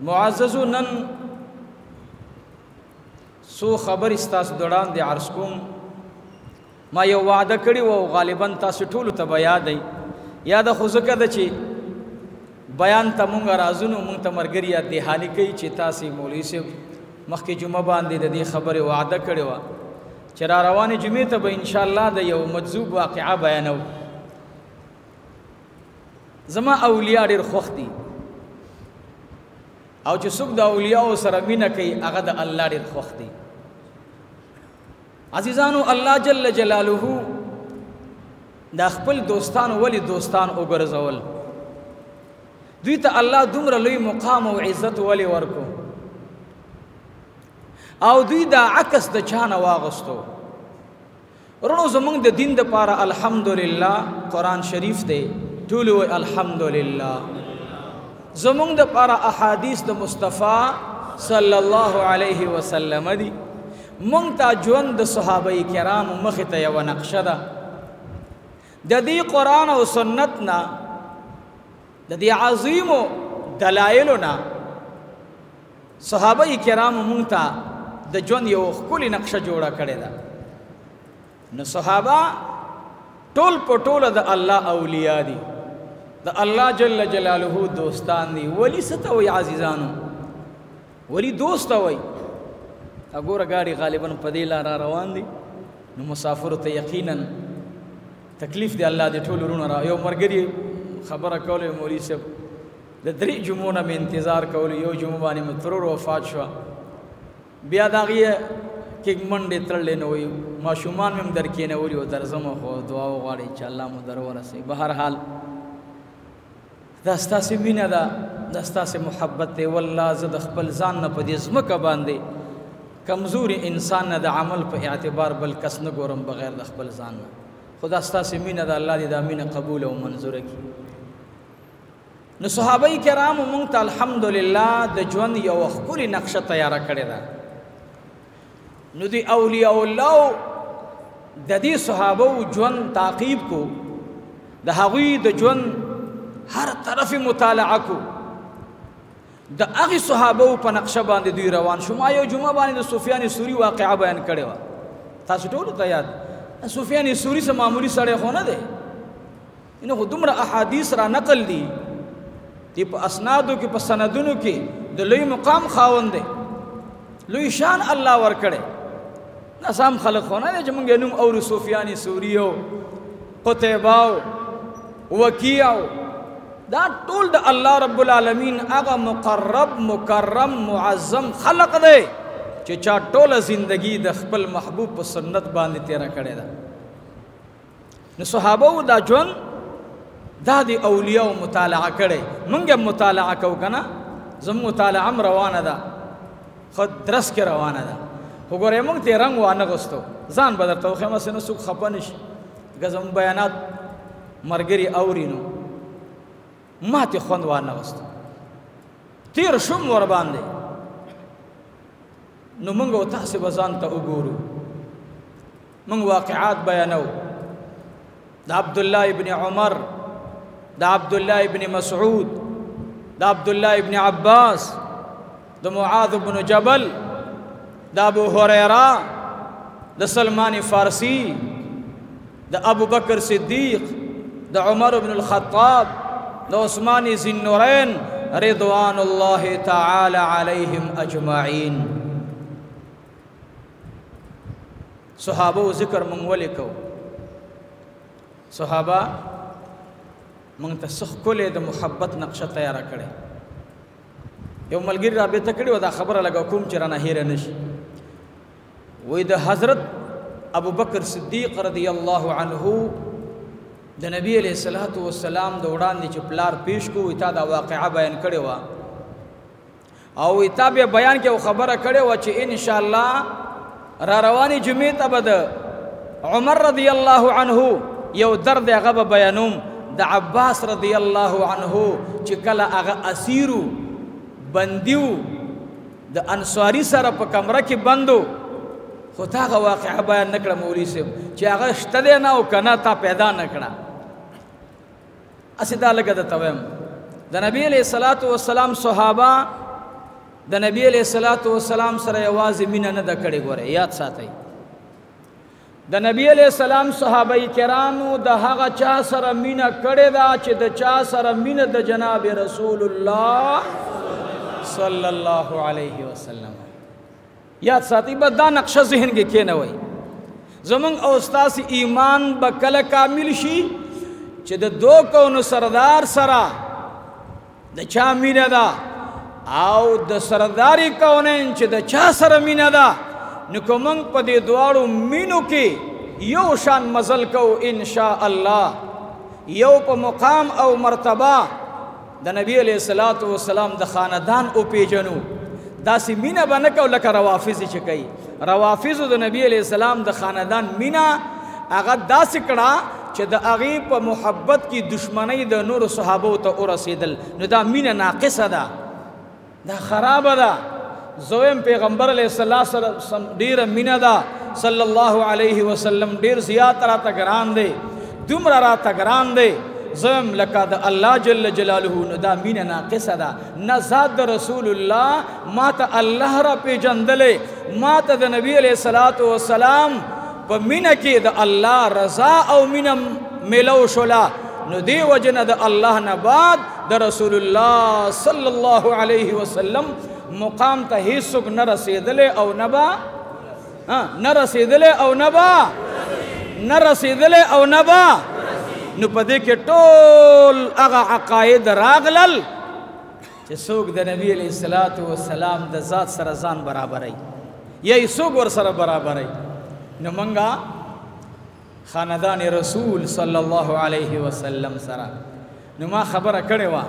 معززو نن سو خبر استاس دوران دی عرض کوم ما یو وعده کړی و غالبا تاسو ټول ته بیا دی یاد خو زکه د چی بیان ته مونږ رازونو مونږ ته مرګریا دی حالي کوي چې تاسو مولوی صاحب مخکې جمعه باندې د دې خبره وعده کړی و چې را روانه جمعه ته به ان شاء الله د یو مجذوب واقعا بیانو زما اولیاء ډېر خوښ دي او چې څوک د اولیاء سره مینه کوي هغه د الله ډېر خوښ دي عزیزانو الله جل جلاله دا خپل دوستان ولی دوستان وګرځول دوی ته الله دومره لوی مقام او عزت ولی ورکو او دوی دا عکس د چانه واغستو ورونو زمونږ د دین د پاره الحمدلله قرآن شریف دی ټول وی الحمدلله زمونږ د پاره احادیث د مصطفی صلی الله علیه وسلم دی مونږ ته ژوند د صحابه کرامو مخې ته یوه نقشه ده د دې قرآن او سنت نه د دې عظیمو دلایلو نه صحابه کرامو مونږ ته د ژوند یو ښکلې نقشه جوړه کړې ده نو صحابه ټول په ټوله د الله اولیاء دي د الله جل جلاله دوستان دي ولی څه ته وایي عزیزانو ولی دوست ته وایي اګوره ګاډي غالبا په دې لاره روان دي نو مسافرو ته یقینا تکلیف دی الله دې ټول ورونه را یو مرګري خبره کوله مولوی صاحب د درې جمعو نه مې انتظار کولو یو جمعه باندې مې ترور وفات شوه بیا د هغې کې منډې تړلې نه وي ماشومان مې هم در کېنولي وو درځم خو دعا وغواړئ چې الله مو در ورسوي بهرحال دا ستاسې مینه ده دا ستاسې محبت دی والله زه د خپل ځان نه په دې ځمکه باندې کمزوري انسان نه د عمل په اعتبار بل کس نه ګورم بغیر د خپل ځان نه خدا ستاسې مینه ده الله دې دا مینه قبول او منظوره کړي نو صحابه کرامو مونږ ته الحمدلله د ژوند یوه ښکلې نقشه تیاره کړې ده نو دی اولیاء الله د دې صحابو ژوند تعقیب کو د هغوی د ژوند هر طرف مطالعه کو د هغې صحابو په نقشه باندې دوی روان شو ما یو جمعه باندې د سفیان ثوری واقعه بیان کړې وه تاسو ټولو ته یاد سفیان ثوری څه معمولي سړی خو نه دی نو خو دومره احادیث را نقل دي دی په اسنادو کې په سندونو کې د لوی مقام خاوند دی لوی شان الله ورکړی ناسام خلق خو نه دی چې موږ نوم اورو سفیان ثوری او قتیبه او وکیع دا ټول د الله رب العالمین هغه مقرب مکرم معظم خلق دی چې چا ټوله زندگی د خپل محبوب په سنت باندې تیره کړې ده نو صحابه دا ژوند دا د اولیاء مطالعه کړی موږ هم مطالعه کوو که نه زموږ مطالعه هم روانه ده خو درس کې روانه ده خو ګورئ موږ ته یې رنګ وانغوستو ځان به درته وښیم هسې نه څوک خفه نه شي ځکه زموږ بیانات ملګري اوري نو ما ته خوند وانغوستو تیر شوم ورباندې نو موږ او تاسې به ځان ته وګورو موږ واقعات بیانو د عبدالله ابن عمر د عبدالله ابن مسعود د عبدالله ابن عباس د معاذ بن جبل د ابو هریره د سلمان فارسی د ابو بکر صدیق د عمر بن الخطاب د عثمان ذی النورین رضوان الله تعالی علیهم اجمعین صحابه ذکر مونږ ولې کوو صحابه مونږ ته څه ښکلې د محبت نقشه تیاره کړې یو ملګري رابطه کړې وه دا خبره لږه کوم چې رانه هیره نه شي وایي د حضرت ابو بکر صدیق رضی الله عنه د نبی علیه الصلاة والسلام د وړاندې چې پلار پیش کو وایي تا دا واقعه بیان کړې وه او وایي تا بیا بیان کې یو خبره کړې وه چې انشاءالله را روانې جمعې ته به د عمر رضی الله عنه یو درد هغه به بیانوم د عباس رضی الله عنه چې کله هغه اسیرو بندیو د انصاري سره په کمره کې بندو خو تا هغه واقعه بیان نه کړه مولوي صاحب چې هغه شته دی نه او که نه تا پیدا نه کړه هسې دا لږه درته وایم د نبي علیه الصلاة والسلام صحابه د نبی علیہ الصلوۃ والسلام سره یوازې مینه نه د کړي. ګوره یاد ساتئ د نبی علیہ السلام صحابه کرامو د هغه چا سره مینه کړې ده چې د چا سره مینه د جناب رسول الله صلی الله علیه وسلم. یاد ساتئ بس دا نقشه ذهن کې کېنوئ. زمونږ او ستاسې ایمان به کله کامل شي چې د دو کونو سردار سره د چا مینه ده او د سرداری کونین چې د چا سره مینه ده، نو که موږ په دې دواړو مینو کې یو شان مزل کوو ان شاء الله، یو په مقام او مرتبه د نبی علیہ الصلوۃ والسلام د خاندان او پیژنو. داسې مینه به نه کوو لکه روافظ چې کوي. روافظو د نبی علیہ السلام د خاندان مینه هغه داسې کړه چې د هغې په محبت کې دشمنۍ د نورو صحابو ته ورسېدل. نو دا مینه ناقصه ده، دا خرابه ده. زویم پیغمبر علیہ السلام سره ډیره مینه ده صلی الله علیه وسلم، ډیر زیات راته ګران دی، دومره راته ګران دی. زویم لکه د الله جل جلاله، نو دا مینه ناقصه ده. نه ذات د رسول الله ما ته الله را پیژندلې، ما ته د نبی علیہ الصلوۃ والسلام په مینه کې د الله رضا او مینه ملو شوله. نو دی وجنه د الله نه بعد د رسول الله صلی الله علیه وسلم مقام ته هیڅوک نه رسېدلی او نه به نه رسېدلی او نه به نه رسېدلی او نه به. نو په دې کې ټول هغه عقاید راغلل چې څوک د نبی علیہ الصلوۃ والسلام د ذات سره ځان برابروي یا یې څوک ورسره برابروي. نو منګه خاندان رسول صلی الله علیه وسلم سره نو ما خبره کړې وه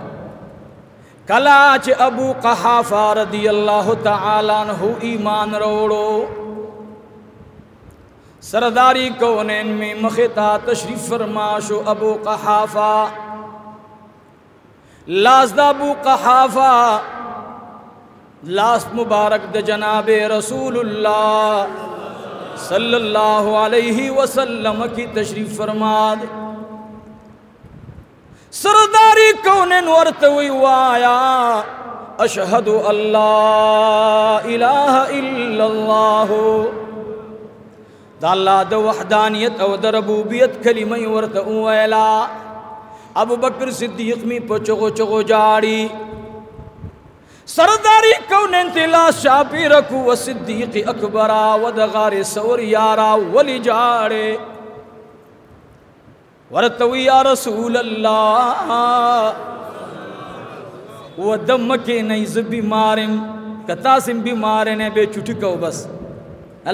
کله چې ابو قحافه رضی الله تعالی عنہ ایمان روړو، سرداری کونین میں مختا تشریف فرما شو ابو قحافہ. لاس دا ابو قحافہ لاس مبارک د جناب رسول اللہ صلی اللہ علیہ وسلم کی تشریف فرما دے. سرداری کونین ورتوی وایا اشہد اللہ الہ الا اللہ، دا اللہ دا وحدانیت او دا ربوبیت کلمہ ورته ویلا. ابو بکر صدیق می په چغو چغو جاڑی، سرداری کونین تلا شاپی رکو و صدیق اکبرا و دا غار سور یارا ولی جاڑے ورتوی یا رسول اللہ و دم کے نیز بیمارم کتاسم بیمارنے بے چوٹی کو بس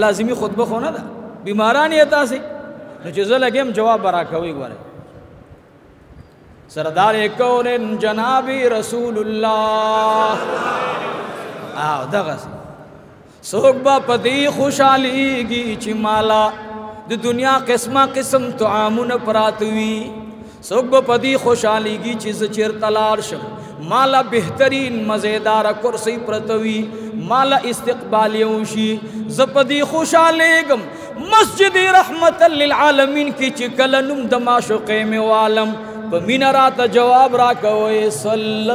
لازمی خطبہ خونا دا بیمارانی تاسی نو چې زه لګیم جواب برا کوي. ګوره سردار کونین جناب رسول الله دغه څوک به په دې خوشحالیږي چې مالا د دنیا قسمه قسم طعامونه پراته وي، څوک به په دې خوشحالیږي چې زه چېرته لاړ شم مالا بهترین مزیداره کرسی پرته وي، مالا استقبال یوشي، زه په دې خوشحالیږم مسجد رحمت للعالمین کی چې کله نوم د معشوقې مې والم په مینه راته جواب راکوئ صلی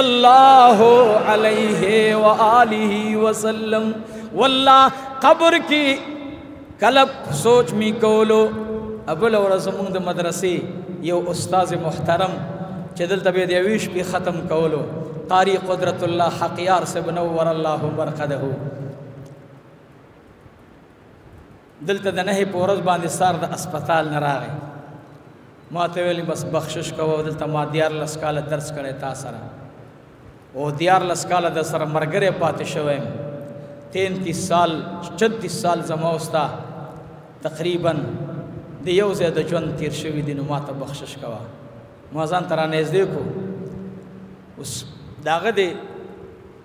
الله علیه وآلہ وسلم. والله قبر کی کلب سوچ می کولو. ابل ورځ زموږ د مدرسې یو استاد محترم چې دلته به د یوې شپې ختم کولو، قاری قدرت الله حقیار صاحب نور الله مرقده، دلته د نهې په ورځ باندې سار د اسپتال نه راغی. ما ته ویلي بس بخشش کوه، دلته ما 14 کاله درس کړی تا سره او 14 کاله د سره ملګری پاتې شوی یم. 33 سال 36 سال زما وستا تقریبا د یو ځای د ژوند تیر شوي دي، نو ما ته بخشش کوه. ما ځان ته رانږدې کړو، اوس د هغه د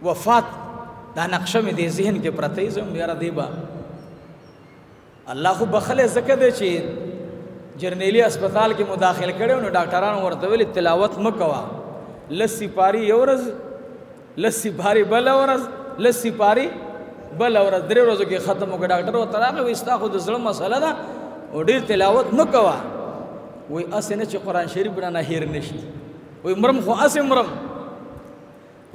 وفات دا نقشه مې د ذهن کې پرته یي. زه یاره دی به الله خو بخلی ځکه دی چې جرنیلی اسپتال کې مداخل کړی نو ډاکټرانو ورته ویلي تلاوت مه کوه، لس سپاري یو ورځ، لس سپاري بله ورځ، لس سپاري بله ورځ، 3 ورځو کې ختم وکړه. ډاکټر ورته راغی وایي ستا خو د زړه مسله ده او ډېر تلاوت مه کوه. وایي هسې نه چې قرآن شریف رانه هیر نه شي، وایي مرم خو هسې مرم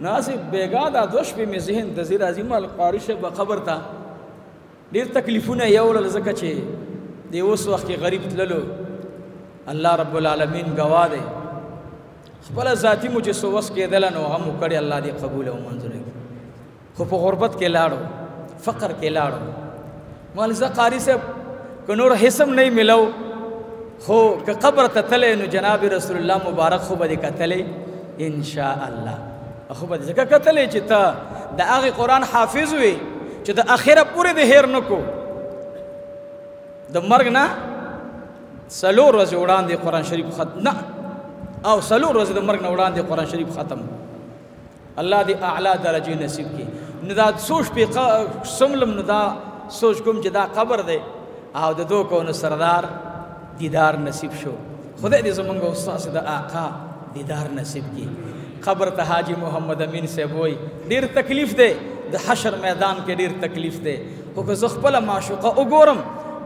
ناسب بیگا دا دوش پی می ذهن دزیر عظیم القاری شیخ بخبر تا دیر تکلیفونه یول زکه چې دی اوس وخت کې غریب تللو الله رب العالمین گواه دی خپل ذاتی مو چې سو وس کېدل نو هم وکړي الله دې قبول او منظور کړي خو په غربت کې لاړو فقر کې لاړو مولوی قاری صاحب که نور حسم نه ملو خو که قبر ته تللی نو جناب رسول الله مبارک خو به دې کتلی ان شاء الله خو به دې ځکه کتلی چې ته د هغې قرآن حافظ وي چې د اخره پورې د هیر نه کو د مرګ نه 4 ورځې وړاندې قرآن شریف ختم نه او 4 ورځې د مرګ نه وړاندې قرآن شریف ختم الله دې اعلی درجې نصیب کړي نو دا سوچ پې سملم نو دا سوچ کوم چې دا قبر دی او د دو کونو سردار دیدار نصیب شو خدای دې زمونږ استاد د آقا دیدار نصیب کړي قبر ته حاجی محمد امین صاحب وایي ډېر تکلیف دی د حشر میدان کې ډېر تکلیف دی خو که زه خپله معشوقه وګورم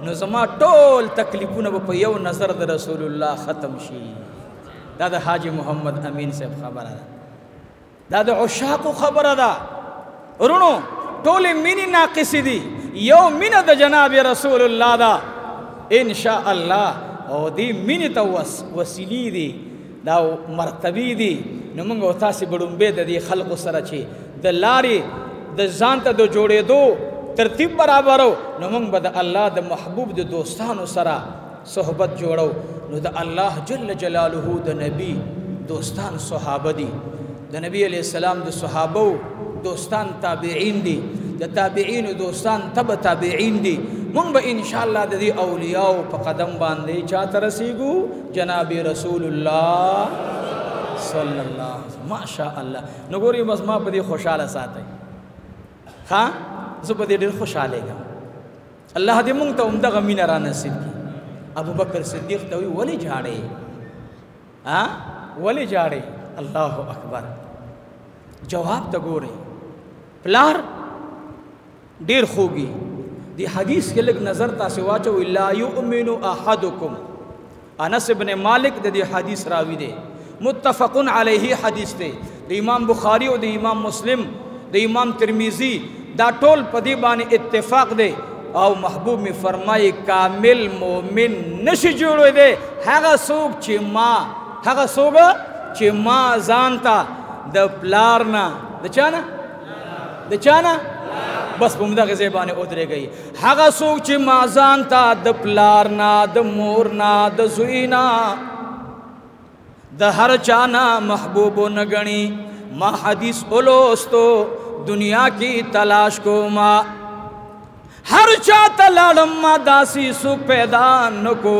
نو زما ټول تکلیفونه به په یو نظر د رسول الله ختم شي دا د حاجی محمد امین صاحب خبره ده دا د عشاقو خبره ده ورونو ټولې مینې ناقصې دي یو مینه د جناب رسول الله ده ان شاء الله او دې مینې ته وسیلې دي دا مرتبې دي نو موږ او تاسې بړومبې د دې خلقو سره چې د لارې د ځان ته د جوړېدو ترتیب برابرو نو موږ به د الله د محبوب د دوستانو سره صحبت جوړو نو د الله جل جلاله د نبی دوستان صحابه دي د نبی علیہ السلام د صحابو دوستان تابعین دي د تابعین دوستان تبع تابعین دي موږ به ان شاء الله د دې اولیاء په قدم باندې چاته رسیږو جناب رسول الله صلی الله علیه وسلم ماشاء الله نو ګورئ بس ما په دې خوشاله ساتئ ها زه په دې ډېر خوشاله یم الله دې موږ ته همدغه مینه را نصیب کړي ابو بکر صدیق ته وایي ولې جاړې ولې جاړې الله اکبر جواب ته ګورئ پلار ډېر خوږي دی حدیث کې لږ نظر تاسې واچوئ لا یؤمن احدکم انس ابن مالک د دې حدیث راوي دی متفق علیه حدیث دی د امام بخاری او د امام مسلم د امام ترمذی دا ټول په دې باندې اتفاق دی او محبوب می فرمایي کامل مؤمن نشي جوړېدی هغه څوک چې ما ځان ته د پلار نه د چا نه بس په همدغه ځای باندې ودرېږئ هغه څوک چې ما ځان ته د پلار نه د مور نه د زوی نه د هر چا نه محبوب نه ګڼي ما حدیث ولوستو دنیا کی تلاش کو ما ہر چاہتا لاڑم ما داسی سو پیدا نکو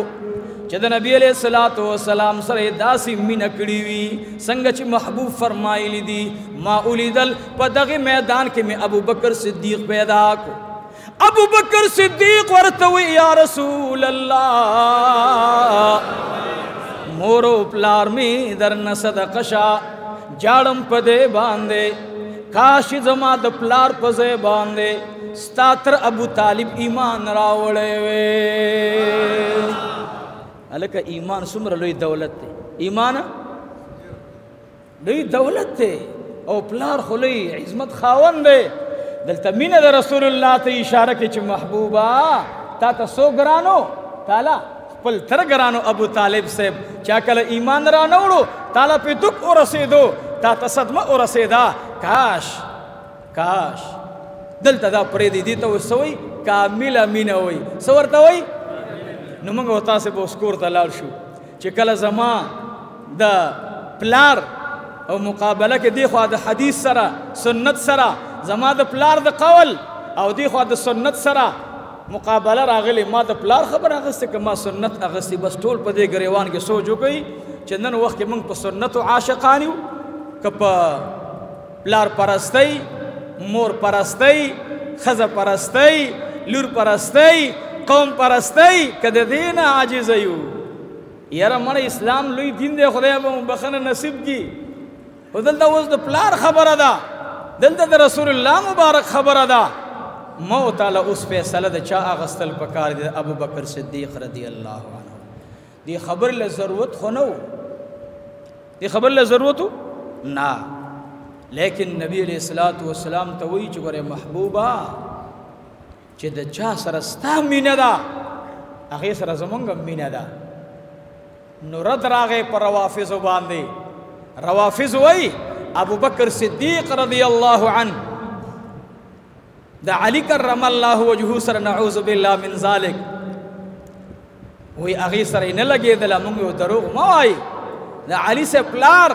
چې د نبی علیہ الصلوۃ والسلام سره داسې مینه کړې وي څنګه چې محبوب فرمایلی دي ما اولیدل په دغه میدان کې مې ابو بکر صدیق پیدا کو ابو بکر صدیق ورته وی یا رسول الله مورو پلار می درنه صدقه شا جاړم په دې باندې کاش زما د پلار په ځای باندې ستا تر ابو طالب ایمان راوړی وی هلکه ایمان څومره لوی دولت دی ایمان لوی دولت دی او پلار خو لوی عظمت خاوند دی دلته مینه د رسول الله ته اشاره کوي چې محبوبه تا ته څو ګرانو تاله خپل تر ګرانو ابو طالب صاحب چا کله ایمان را نه وړو تاله پې دک ورسېدو تا ته صدمه ورسېده کاش دلته دا پرېږدي دې ته اوس څه وایي کامله مینه وایي څه ورته وایي نو موږ او تاسې به اوس کور ته لاړ شو چې کله زما د پلار او مقابله کې دی خوا د حدیث سره سنت سره زما د پلار د قول او دی خوا د سنت سره مقابله راغلی ما د پلار خبر اخیسته که ما سنت اخیستی بس ټول په دې ګریوان کې سوچ وکړئ چې نن وخت کې موږ په سنتو عاشقان یو که په پلار پرستی مور پرستی ښځه پرستی لور پرستی قوم پرستی که د دې نه عاجزه یو یاره مړه اسلام لوی دین دی خدای به مو بخښنه نصیب کړي خو دلته اوس د پلار خبره ده دلته د رسول الله مبارک خبره ده ما تعالی اوس فیصله د چا اغستل پکار دی ابو بکر صدیق رضی الله عنه دی خبر له ضرورت خو نه دی خبر له ضرورت نه لیکن نبی علیہ الصلوۃ والسلام ته وی چې ګوره محبوبا چې د چا سره ستا مینه ده هغې سره زمونږ مینه ده. نو رد راغی په روافظو باندې. روافظ وی ابو بکر صدیق رضی الله عنه د علی کرم الله وجهه سره نعوذ بالله من ذلک وی هغې سره نه لګېدله. موږ یو دروغ مه وایي، د علي سے پلار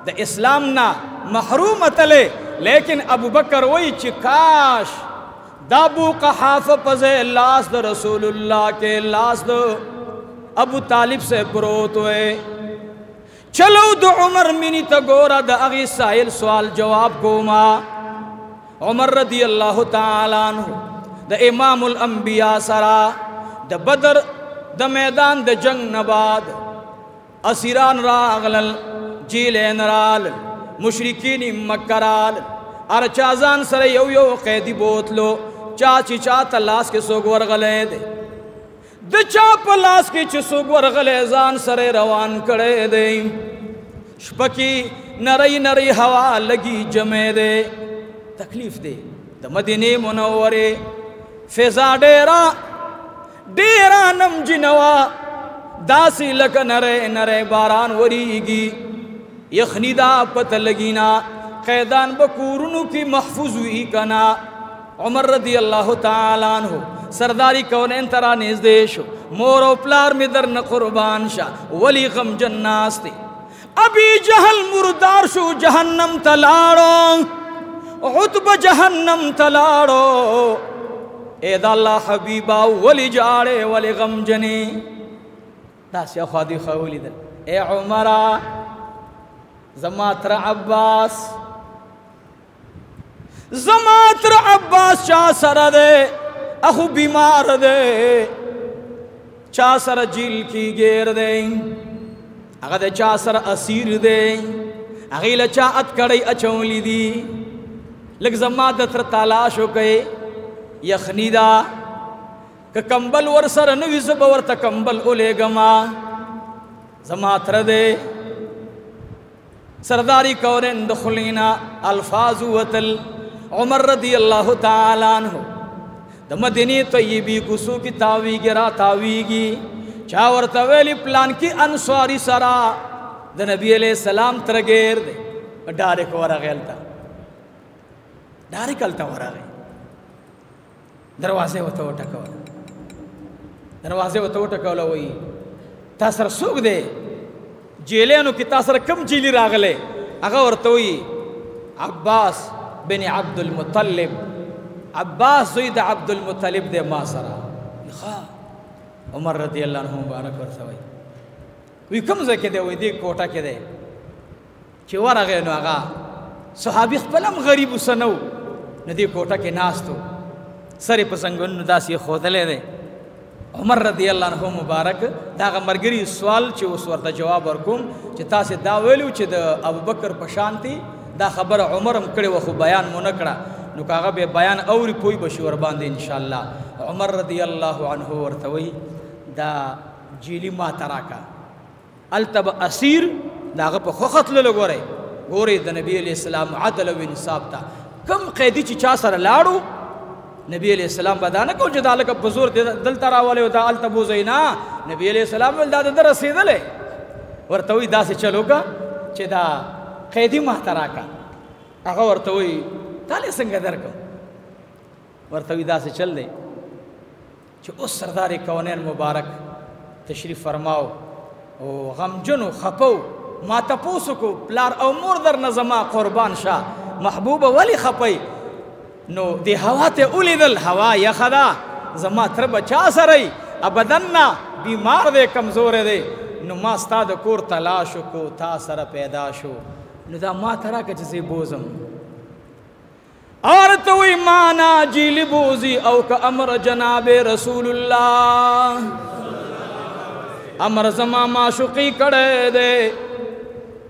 د اسلام نه محروم اتلې، لیکن ابو بکر وی چې کاش دا ابو قحافه پزے لاس د رسول اللہ کے لاس د ابو طالب سے پروت ہوئے. چلو د عمر منی تا گورا د اغی سائل سوال جواب کوما. عمر رضی اللہ تعالی عنہ د امام الانبیاء سرا د بدر د میدان د جنگ نباد اسیران راغلل، جیلین رال، مشرکین مکہ رال، ارچازان سر یو یو قیدی بوتلو چاچی چاہتا لاس کے سوگ ورغلے دے د چاپ لاس کے چی سوگ ورغلے زان سر روان کڑے دے. شپکی نری نری ہوا لگی جمع دے، تکلیف دے د مدینہ منورے فیضا ڈیرا ڈیرا نم جنوا داسی لک نرے نرے باران وریگی یخنی دا پت لگینا قیدان بکورنو کی محفوظ ہوئی کنا. عمر رضی اللہ تعالی عنہ سرداری کونین ترا نزدیشو مور و پلار میں درن قربان شا ولی غم جناس تے. ابی جہل مردار شو جہنم تلاڑو، عطب جہنم تلاڑو، اید اللہ حبیبا ولی جاڑے ولی غم جنی. داس یا خوادی خولی دل اے عمرہ زماتر عباس زماتر عباس چا سر دے اخو بیمار دے چا سر جیل کی گیر دے اگر دے چا سر اسیر دے اغیل چا اتکڑی اچولی دی لگ زمات تر تالاشو کئے یخنی دا کہ کمبل ور سر نوی زبور تا کمبل اولے گما زماتر دے سرداری کورن دخلینا الفاظ وطل. عمر رضی اللہ تعالی عنہ د مدینی طیبی گسو کی تاویگی را تاویگی چاور تویلی پلان کی انصاری سرا د نبی علیہ السلام ترگیر دے ڈارک ورغیلتا ڈارکلتا ورغی دروازے و تو ٹکولا دروازے و تو ٹکولا وئی تاثر سوک دے جیلینو کی تاثر کم جیلی راغلے اگا ورطوئی عباس بن عبد المطلب، عباس زید عبد المطلب دے ما سرا. عمر رضی اللہ عنہ مبارک ورثوئی وی کم زے کے دے وی دے کوٹا کے دے چی ورغے نو آغا صحابی خپلم غریب سنو ندی کوٹا کے ناستو سر پسنگن داسی خودلے دے. عمر رضی اللہ عنہ مبارک داغا مرگری سوال چی اس ورطا جواب ورکوم چی تاسی دا ویلو چی دا ابو بکر پشانتی دا خبر عمرم کڑے وخو بیان منکڑا نو کاغا بے بیان اوری پوئی بشور باندے انشاءاللہ. عمر رضی اللہ عنہ ورطوئی دا جیلی ما تراکا التب اسیر داغا پا خوخت لگو رہے گورے دا نبی علیہ السلام عدل و انصاب تا کم قیدی چی چا سر لارو نبی علیہ السلام بدانا کو جدا لکا بزور دل تراوالے دا التبو زینا نبی علیہ السلام دا در رسیدلے ورطوئی دا سے چلو گا چی دا قیدی محتراکا اگا ورطوئی تالے سنگا درکو ورطوئی دا سے چل دے چی اس سردار کونین مبارک تشریف فرماؤ او غمجنو خپو ما تپوسو کو پلار او مور در نظمہ قربان شاہ محبوب ولی خپی نو دی ہوا تے اولی دل ہوا یخدا زما تر بچا سرائی ابدننا بیمار دے کمزور دے نو ما ستا دا کور تلاشو کو تا سر پیدا شو نو دا ما ترا کا جزی بوزم اور توی مانا جیلی بوزی او کا امر جناب رسول اللہ امر زما معشوقی کڑے دے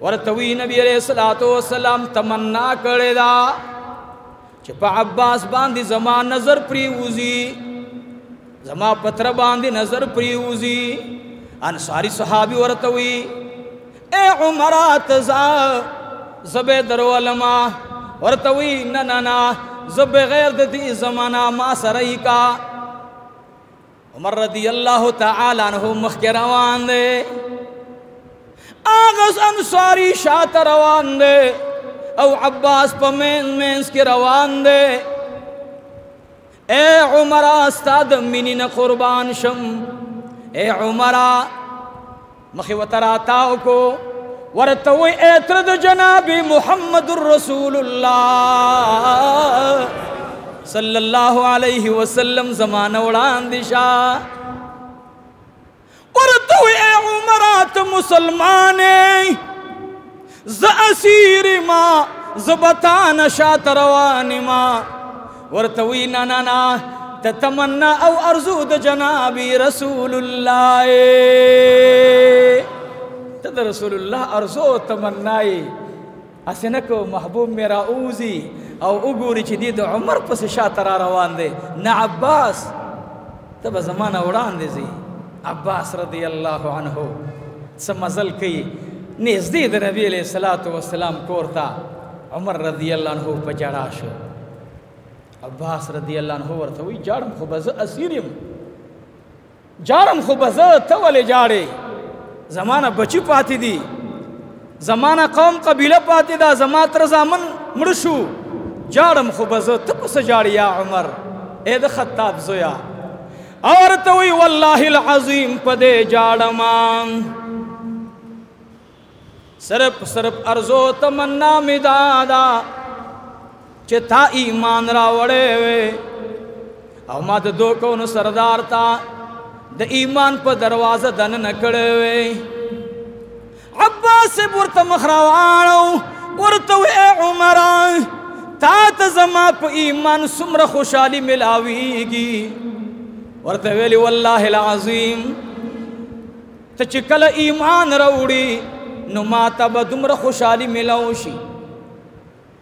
ورطوی نبی علیہ السلام تمنا کڑے دا چپا عباس باندی زما نظر پریوزی زما پتر باندی نظر پریوزی انصاری صحابی ورطوی اے عمرات زا زبې درولما ورته وی نه نه نه زه بغیر د دې زمانه ما سره یې کا عمر رضی الله تعالی عنہ مخکې روان دی آغاز انصاری شاته روان دی او عباس په مینس کې روان دی اے عمره ستا د مینې نه قربان شم اے عمره مخې ورته راتاو کو ورته وی اے تره د جناب محمد رسول الله صلی الله علیه وسلم زمانه وړاندې شه ورته وی اے عمره ته مسلمان ز اسیر ما زبطان شاته روان ما ورته وی نه نه نه تتمنى او ارزو د جناب رسول الله ته د رسول الله ارزو تمنای اسنه کو محبوب میرا اوزی او وګوري چې دی د عمر پس شاته را روان دی نه عباس ته به زمانه وړاندې زی عباس رضی الله عنه سمزل کوي نږدې د نبی علیہ الصلوۃ والسلام کورتا عمر رضی الله عنه په جړا شو عباس رضی الله عنه ورته وی جاړم خو به زه اسیر یم جاړم خو به زه ته ولې جاړې زمانه بچی پاتې دي زمانه قوم قبیله پاتې ده زما تر زامن مړ شو جاړم خو به زه ته پسې جاړې یا عمر اے د خطاب زویا او ورته وی والله العظیم په دې جاړم صرف ارزو تمنا می دادا چې تا ایمان راوړې وې او ما د دوکونو سردار تا د ایمان په دروازه دننه کړې وې عباس ورته مخ راواړو ورته وی اے عمره تا ته زما په ایمان څومره خوشحالي ملاویږي ورته ویلي والله العظیم ته چې کله ایمان راوړي نو ما ته به دومره خوشحالي ملاو شي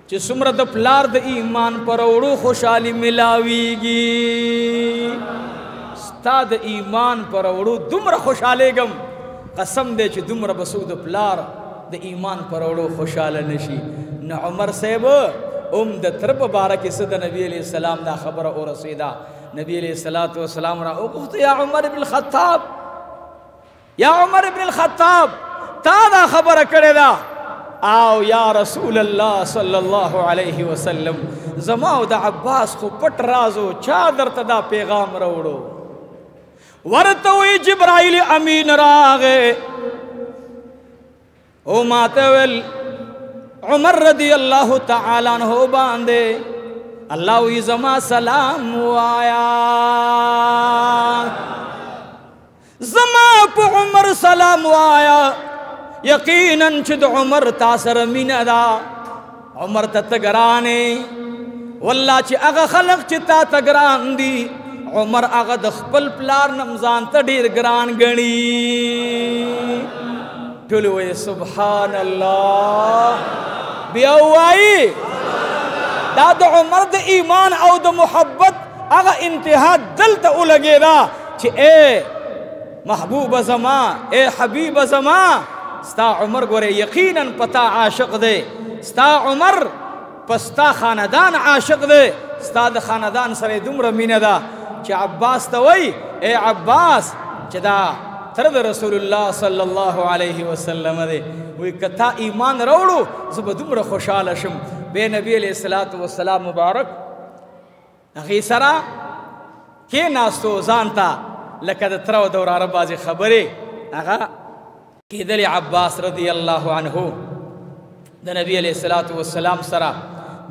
چې څومره د پلار د ایمان پر وړو خوشحالي ملاویږي ستا د ایمان پر وړو دومره خوشحالېږم قسم دی چې دومره به څوک د پلار د ایمان پر وړو خوشحاله نشي نه عمر صاحب د تره په باره کې څه د نبي علیه السلام دا خبره ورسېده نبی علیه الصلاۃ والسلام را وغوښته یا عمر بن الخطاب یا عمر بن الخطاب تا دا خبره کړې ده او یا رسول الله صلی الله علیه وسلم زما او د عباس خو پټ رازو چا درته دا پیغام راوړو ورته وی جبرائیل امین راغې او ماته ویل عمر رضی الله تعالی عنہ باندې الله وی زما سلام وایا زما په عمر سلام وایا یقینا چې د عمر تاثر مینا دا عمر ته تګرانې والله چې هغه خلق چې تا تګران دي عمر هغه د خپل پلار نمزان ته ډیر ګران غني ټول وې سبحان الله بیا وایي دا د عمر د ایمان او د محبت هغه انتها دلته ولګېدا چې اے محبوب زما اے حبیب زما ستا عمر ګوره یقینا پتا عاشق دی ستا عمر پستا خاندان عاشق دی ستا د خاندان سره دومره مینه ده چې عباس ته وای اے عباس چې دا تر د رسول الله صلی الله علیه وسلم دی وی کتا ایمان راوړو زه به دومره خوشحاله شم بے نبی علیہ الصلوۃ والسلام مبارک هغې سره کېناستو ځان ته لکه د تره او د وراره بعضې خبرې هغه کېدلې عباس رضی الله عنه د نبی علیہ الصلوۃ والسلام سره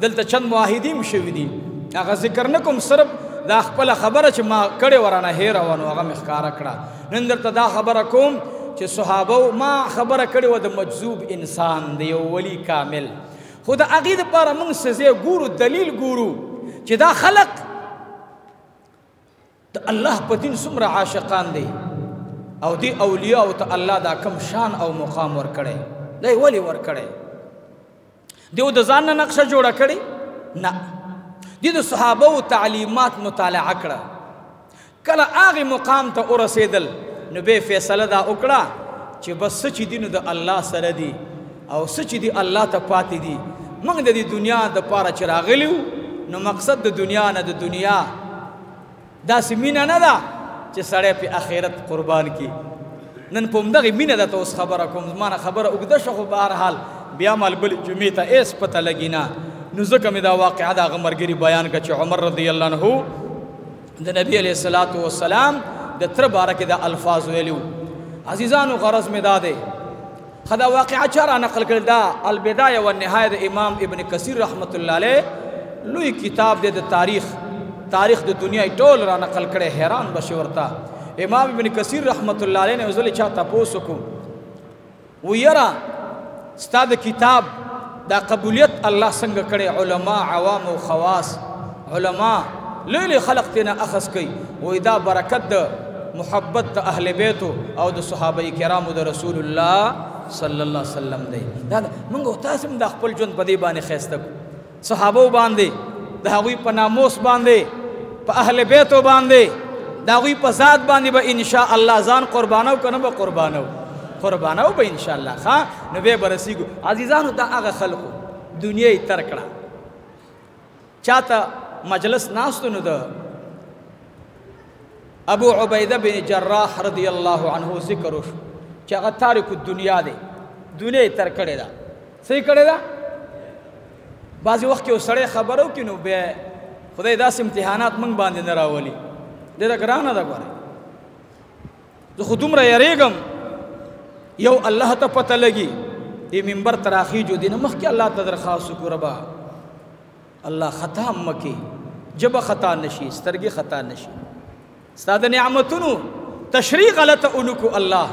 دلته چند معاهدې هم شوي دي هغه ذکر نه کوم صرف دا خپله خبره چې ما کړې ورانه هېره وه نو هغه مې ښکاره کړه نن درته دا خبره کوم چې صحابو ما خبره کړې وه د مجذوب انسان د یو ولی کامل خو د هغې دپاره موږ سزې ګورو دلیل ګورو چې دا خلق د الله په دین څومره عاشقان دی او دی اولیاء ته الله دا کم شان او مقام ورکړی دی ولې ورکړی دیو د ځان نه نقشه جوړه کړې نه دی د صحابو تعلیمات مطالعه کړه کله هغې مقام ته ورسېدل نو به فیصله دا وکړه چې بس څه چې دي نو د الله سره دي او سچ دی الله ته پاتې دي موږ د دې دنیا د پاره چې راغلیو نو مقصد د دنیا نه د دنیا داسې مینه نه ده چې سړی په آخرت قربان کی نن په همدغې مینه ده ته اوس خبره کوم زما نه خبره اوږده شوه خو بهرحال بیا مال بلې جمعې ته هېڅ پته لګي نه نو ځکه مې دا واقعه د هغه ملګري بیان کړه چې عمر رضی الله عنه د نبي علیه الصلاة والسلام د تره باره کې دا الفاظ ویلي عزیزانو غرض مې دا دی ښه دا واقعه چا را نقل کړل دا البدایه والنهایه د امام ابن کثیر رحمت الله علیه لوی کتاب دی د تاریخ د دنیا ټول را نقل کړی حیران بشي ورته امام ابن کثیر رحمت الله علیه نه وزل چا تاسو کو و یرا استاد کتاب دا قبولیت الله څنګه کړي علما عوام او خواص علما لوی خلق تینا اخذ کوي و دا برکت د محبت د اهل بیت او د صحابه کرامو د رسول الله صلی الله علیه وسلم دی دا موږ تاسو د خپل ژوند په دې باندې خسته صحابه باندې د هغوی په ناموس باندې په اهل بیتو باندې د هغوی په ذات باندې به ان شاء الله ځان قربانو کنه به قربانو به ان شاء الله ښا نو به برسیږو عزیزانو دا هغه خلقو دنیا یې تر کړه چاته مجلس ناستو نو د ابو عبیده بن جراح رضی الله عنه ذکر وشو چې هغه تارک الدنیا دی دنیا یې تر کړې ده صحیح کړې ده بعضې وخت کې یو سړی خبره وکړي نو بیا خدای داسې امتحانات موږ باندې نه راولي ډېره ګرانه ده ګورئ زه خو دومره یریږم یو الله ته پته لګي دې منبر ته راخیجو دې نه مخکې الله ته درخواست وکړو ربه الله خطا هم مکې ژبه خطا نشي سترګې خطا نشي ستا د نعمتونو تشریح غلطه اونکو الله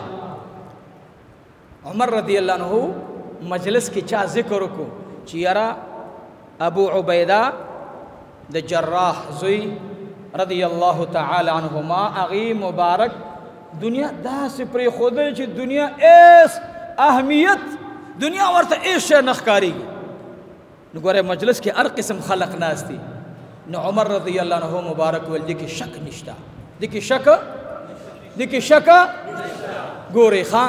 عمر رضی الله عنه مجلس کې چا ذکر وکړو چې یاره ابو عبیده د جراح زوی رضی الله تعالی عنهما اغي مبارک دنیا داسې پرېښودل چې دنیا ایس اهمیت دنیا ورته ایس شی نه ښکارېږي نو ګوره مجلس کې هر قسم خلق ناست دي نو عمر رضی الله عنه مبارک ویل دې کې شک نشته دې کې شک ګورئ ښا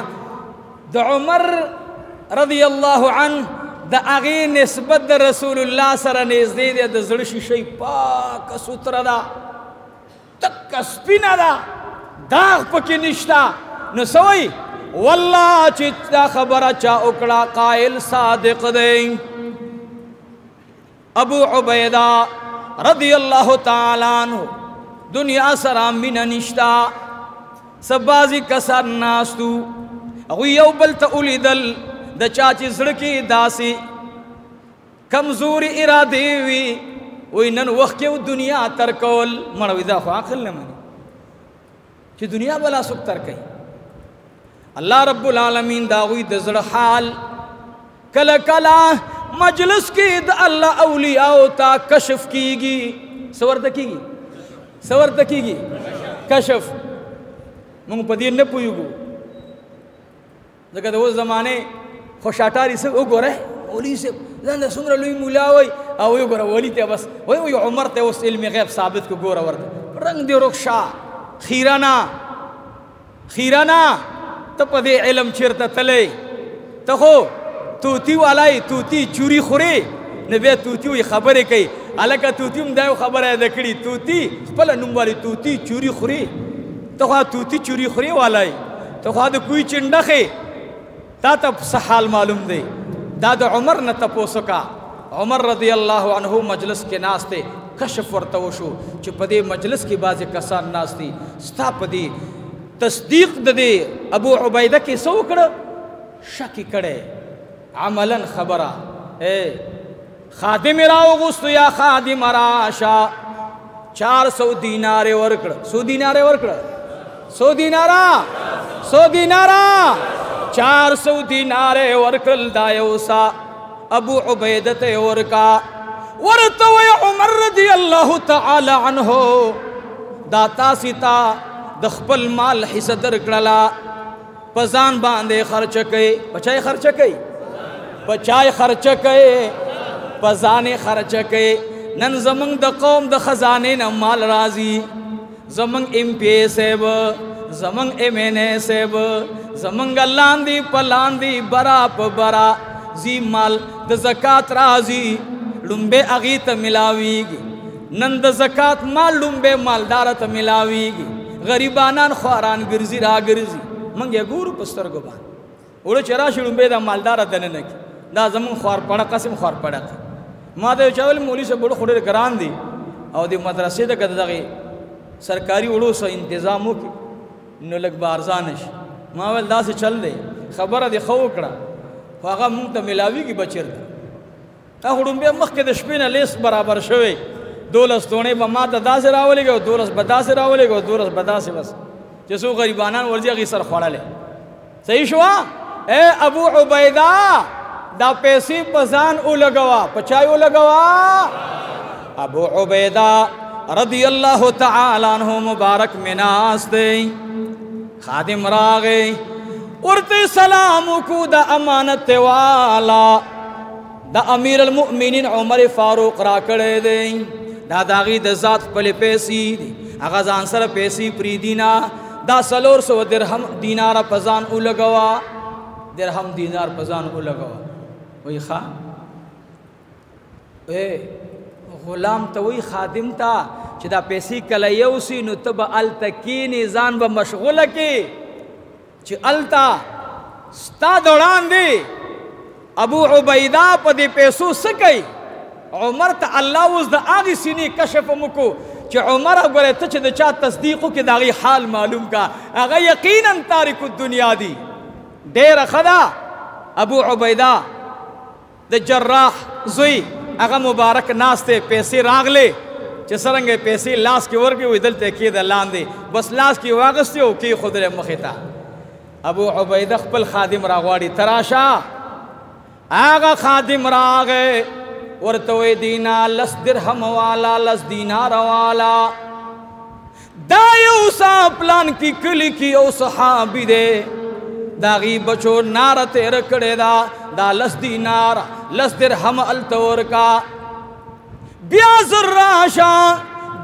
د عمر رضی الله عنه د هغې نسبت د رسول الله سره نږدې دی د زړه شیشۍ پاکه سوتره ده تکه سپینه ده داغ پکې نشته نو څه وایي والله چې دا خبره چا وکړه قائل صادق دی ابو عبیده رضی الله تعالی عنه دنیا سره مینه نشته څه بعضې کسان ناستو هغوی یو بل ته ولیدل د چا چې زړه کې داسې کمزوري ارادې وي وایي نن وخت کې دنیا تر کول مړه وي دا خو عقل نه مني چې دنیا بلا څوک تر کوي الله رب العالمین د هغوی د زړه حال کله کله مجلس کې د الله اولیاءو ته کشف کیږي څه ورته کیږي کشف موږ په دې نه پوهېږو ځکه د اوس زمانې خوشاټاري څه وګوره مولوي صاحب ځان ته څومره لوی مولا وایي او وګوره ولي ته بس وایي عمر ته اوس علم غیب ثابت کو ګوره ورته رنګ دې رخشا خیرانه ته په دې علم چېرته تللی ته خو توتی والای توتی چوری خوري نه بیا توتی وایي خبرې کوي هلکه توتی هم دا یو خبره یاده کړي توتی خپله نوم والي توتی چوری خوري ته خو توتی چوری خوري والای ته خو د کوی چنډخې تا ته څه حال معلوم دی دا د عمر نه تپوس وکړه عمر رضی الله عنه مجلس کې ناست دی کشف ورته وشو چې په دې مجلس کې بعضې کسان ناست دي ستا په دې تصدیق د دې ابو عبیده کې څه وکړه شک یې کړی عملا خبره خادم راوغوستو یا خادم راشه 400 دینار ورکړه 100 دینار ورکړه 100 دینار 400 دینار ورکړل دا یو سا ابو عبیده ته ورکا ورته وی عمر رضی الله تعالی عنه دا تاسې ته د خپل مال حصه درکړله په ځان باندې خرچه کوي په چای خرچه کوي په ځان یې خرچه کوي نن زمونږ د قوم د خزانې نه مال راځي زمونږ MP صاحب زمونږ MNA صاحب زمونږ لاندې په لاندې برا په برا زی مال د زکات راځي لومبه اغي ته ملاويږي نن د زکات مال لومبه مالدار ته ملاويږي غریبانان خواران ګرځي را ګرځي منګه ګورو پستر کو باندې وړو چرآ شلومبه د مالدار دنه کی دا زمون خوار پړه قسم خوار پړه ما د چاول مولوی سے بڑو خوري ګران دي او د مدرسې د دغه سرکاري وړو سره تنظیم وکي نو لګ بارزان شي ما ول داسې چل دی خبره دی خو کړه هغه مونږ ته ملاويږي بچر تا هډومبه مخکې د شپې نه لیس برابر شوی دولس تونه به ما ته داسې راولېږي دولس به داسې راولېږي دولس به داسې بس چې څو غریبانان ورځي غي سر خوړلې صحیح شو اے ابو عبیدہ دا پیسې پزان او لګوا پچای او لګوا ابو عبیدہ رضی اللہ تعالی عنہ مبارک مناس دی خادم راغی ورته سلام کو دا امانت والا دا امیر المؤمنین عمر فاروق را کړی دی دا داغي د ذات خپل پیسې دي هغه ځان سره پیسې پری دینا دا 400 درهم دینار پزان او لګوا درهم دینار پزان او لګوا وای ښا اے غلام ته وای خادم ته چې دا پیسې کله یو سي نو تب التکینی ځان به مشغوله کی چې التا ستا دوران دی ابو عبیدہ په دې پیسو سکی عمر ته الله اوس د اغي سینې کشف مکو چې عمر غره ته چې د چا تصدیقو کې داغي حال معلوم کا هغه یقینا تارک الدنیا دی ډېر خدا ابو عبیدہ د جراح زوی هغه مبارک ناسته پیسې راغله چې سرنګ پیسې لاس کې ورګي وې دلته کې د لاندې بس لاس کې واغستې او کې خدای مخې ته ابو عبیدہ خپل خادم راغواړي تراشه هغه خادم راغې ورته وې دینا لس درهم والا لس دینار والا دا یو صاحب پلان کې کلی کې یو صحابي دی داغي بچو نار تیر کړه دا لس دینار لس درهم التور کا بیا زراشا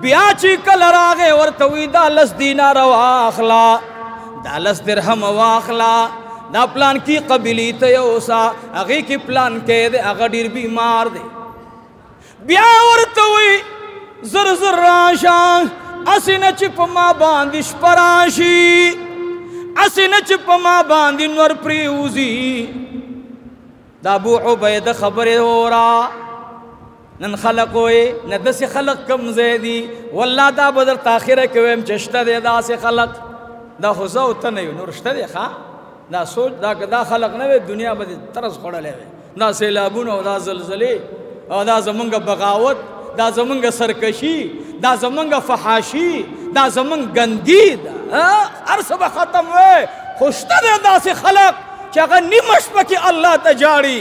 بیا چې کله راغې ورته وې دا لس دینار واخلا دا لس درهم واخلا دا پلان کی قبلی ته یوسا هغه کی پلان کې د هغه ډیر بیمار دی بیا ورته وې زر زر راشا اسنه چې په ما باندې شپراشي اسنه چې په ما باندې نور پریوزی دا ابو عبیدہ خبره اورا نن خلق وې نه داسې خلق کم زیدي والله دا بدر تاخيره کوم چشته دی داسې خلق دا خو زه او ته نه یو نور شته دی ښا دا سوچ دا خلق نه وي دنیا به طرز خوړلې وي دا سیلابونه او دا زلزلې او دا زمونږ بغاوت دا زمونږ سرکشي دا زمونږ فحاشي دا زمونږ ګندګي هر څه به ختم وي خو شته دی داسې خلق چې هغه نیمه شپه کې الله ته جاړي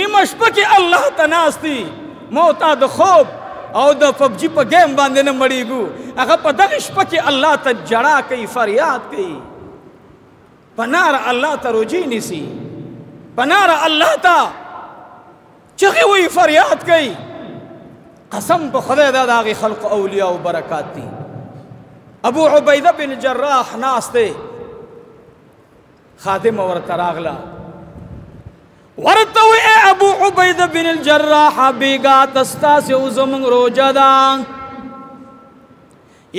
نیمه شپه کې الله ته ناستي موتا د خوب او د پبجي په گیم باندې نه مړیږو هغه په دغه شپه کې الله ته جړا کوي فریاد کوي پنار الله ته روجي نيسي پنار الله ته چغي وي فریاد کوي قسم په خدای دا دغه خلق اولیاء او برکات دي ابو عبیدہ بن جراح ناسته خادم ورته راغلا ورته اے ابو عبیدہ بن الجراح بیگا تستا سے زمن روجا دا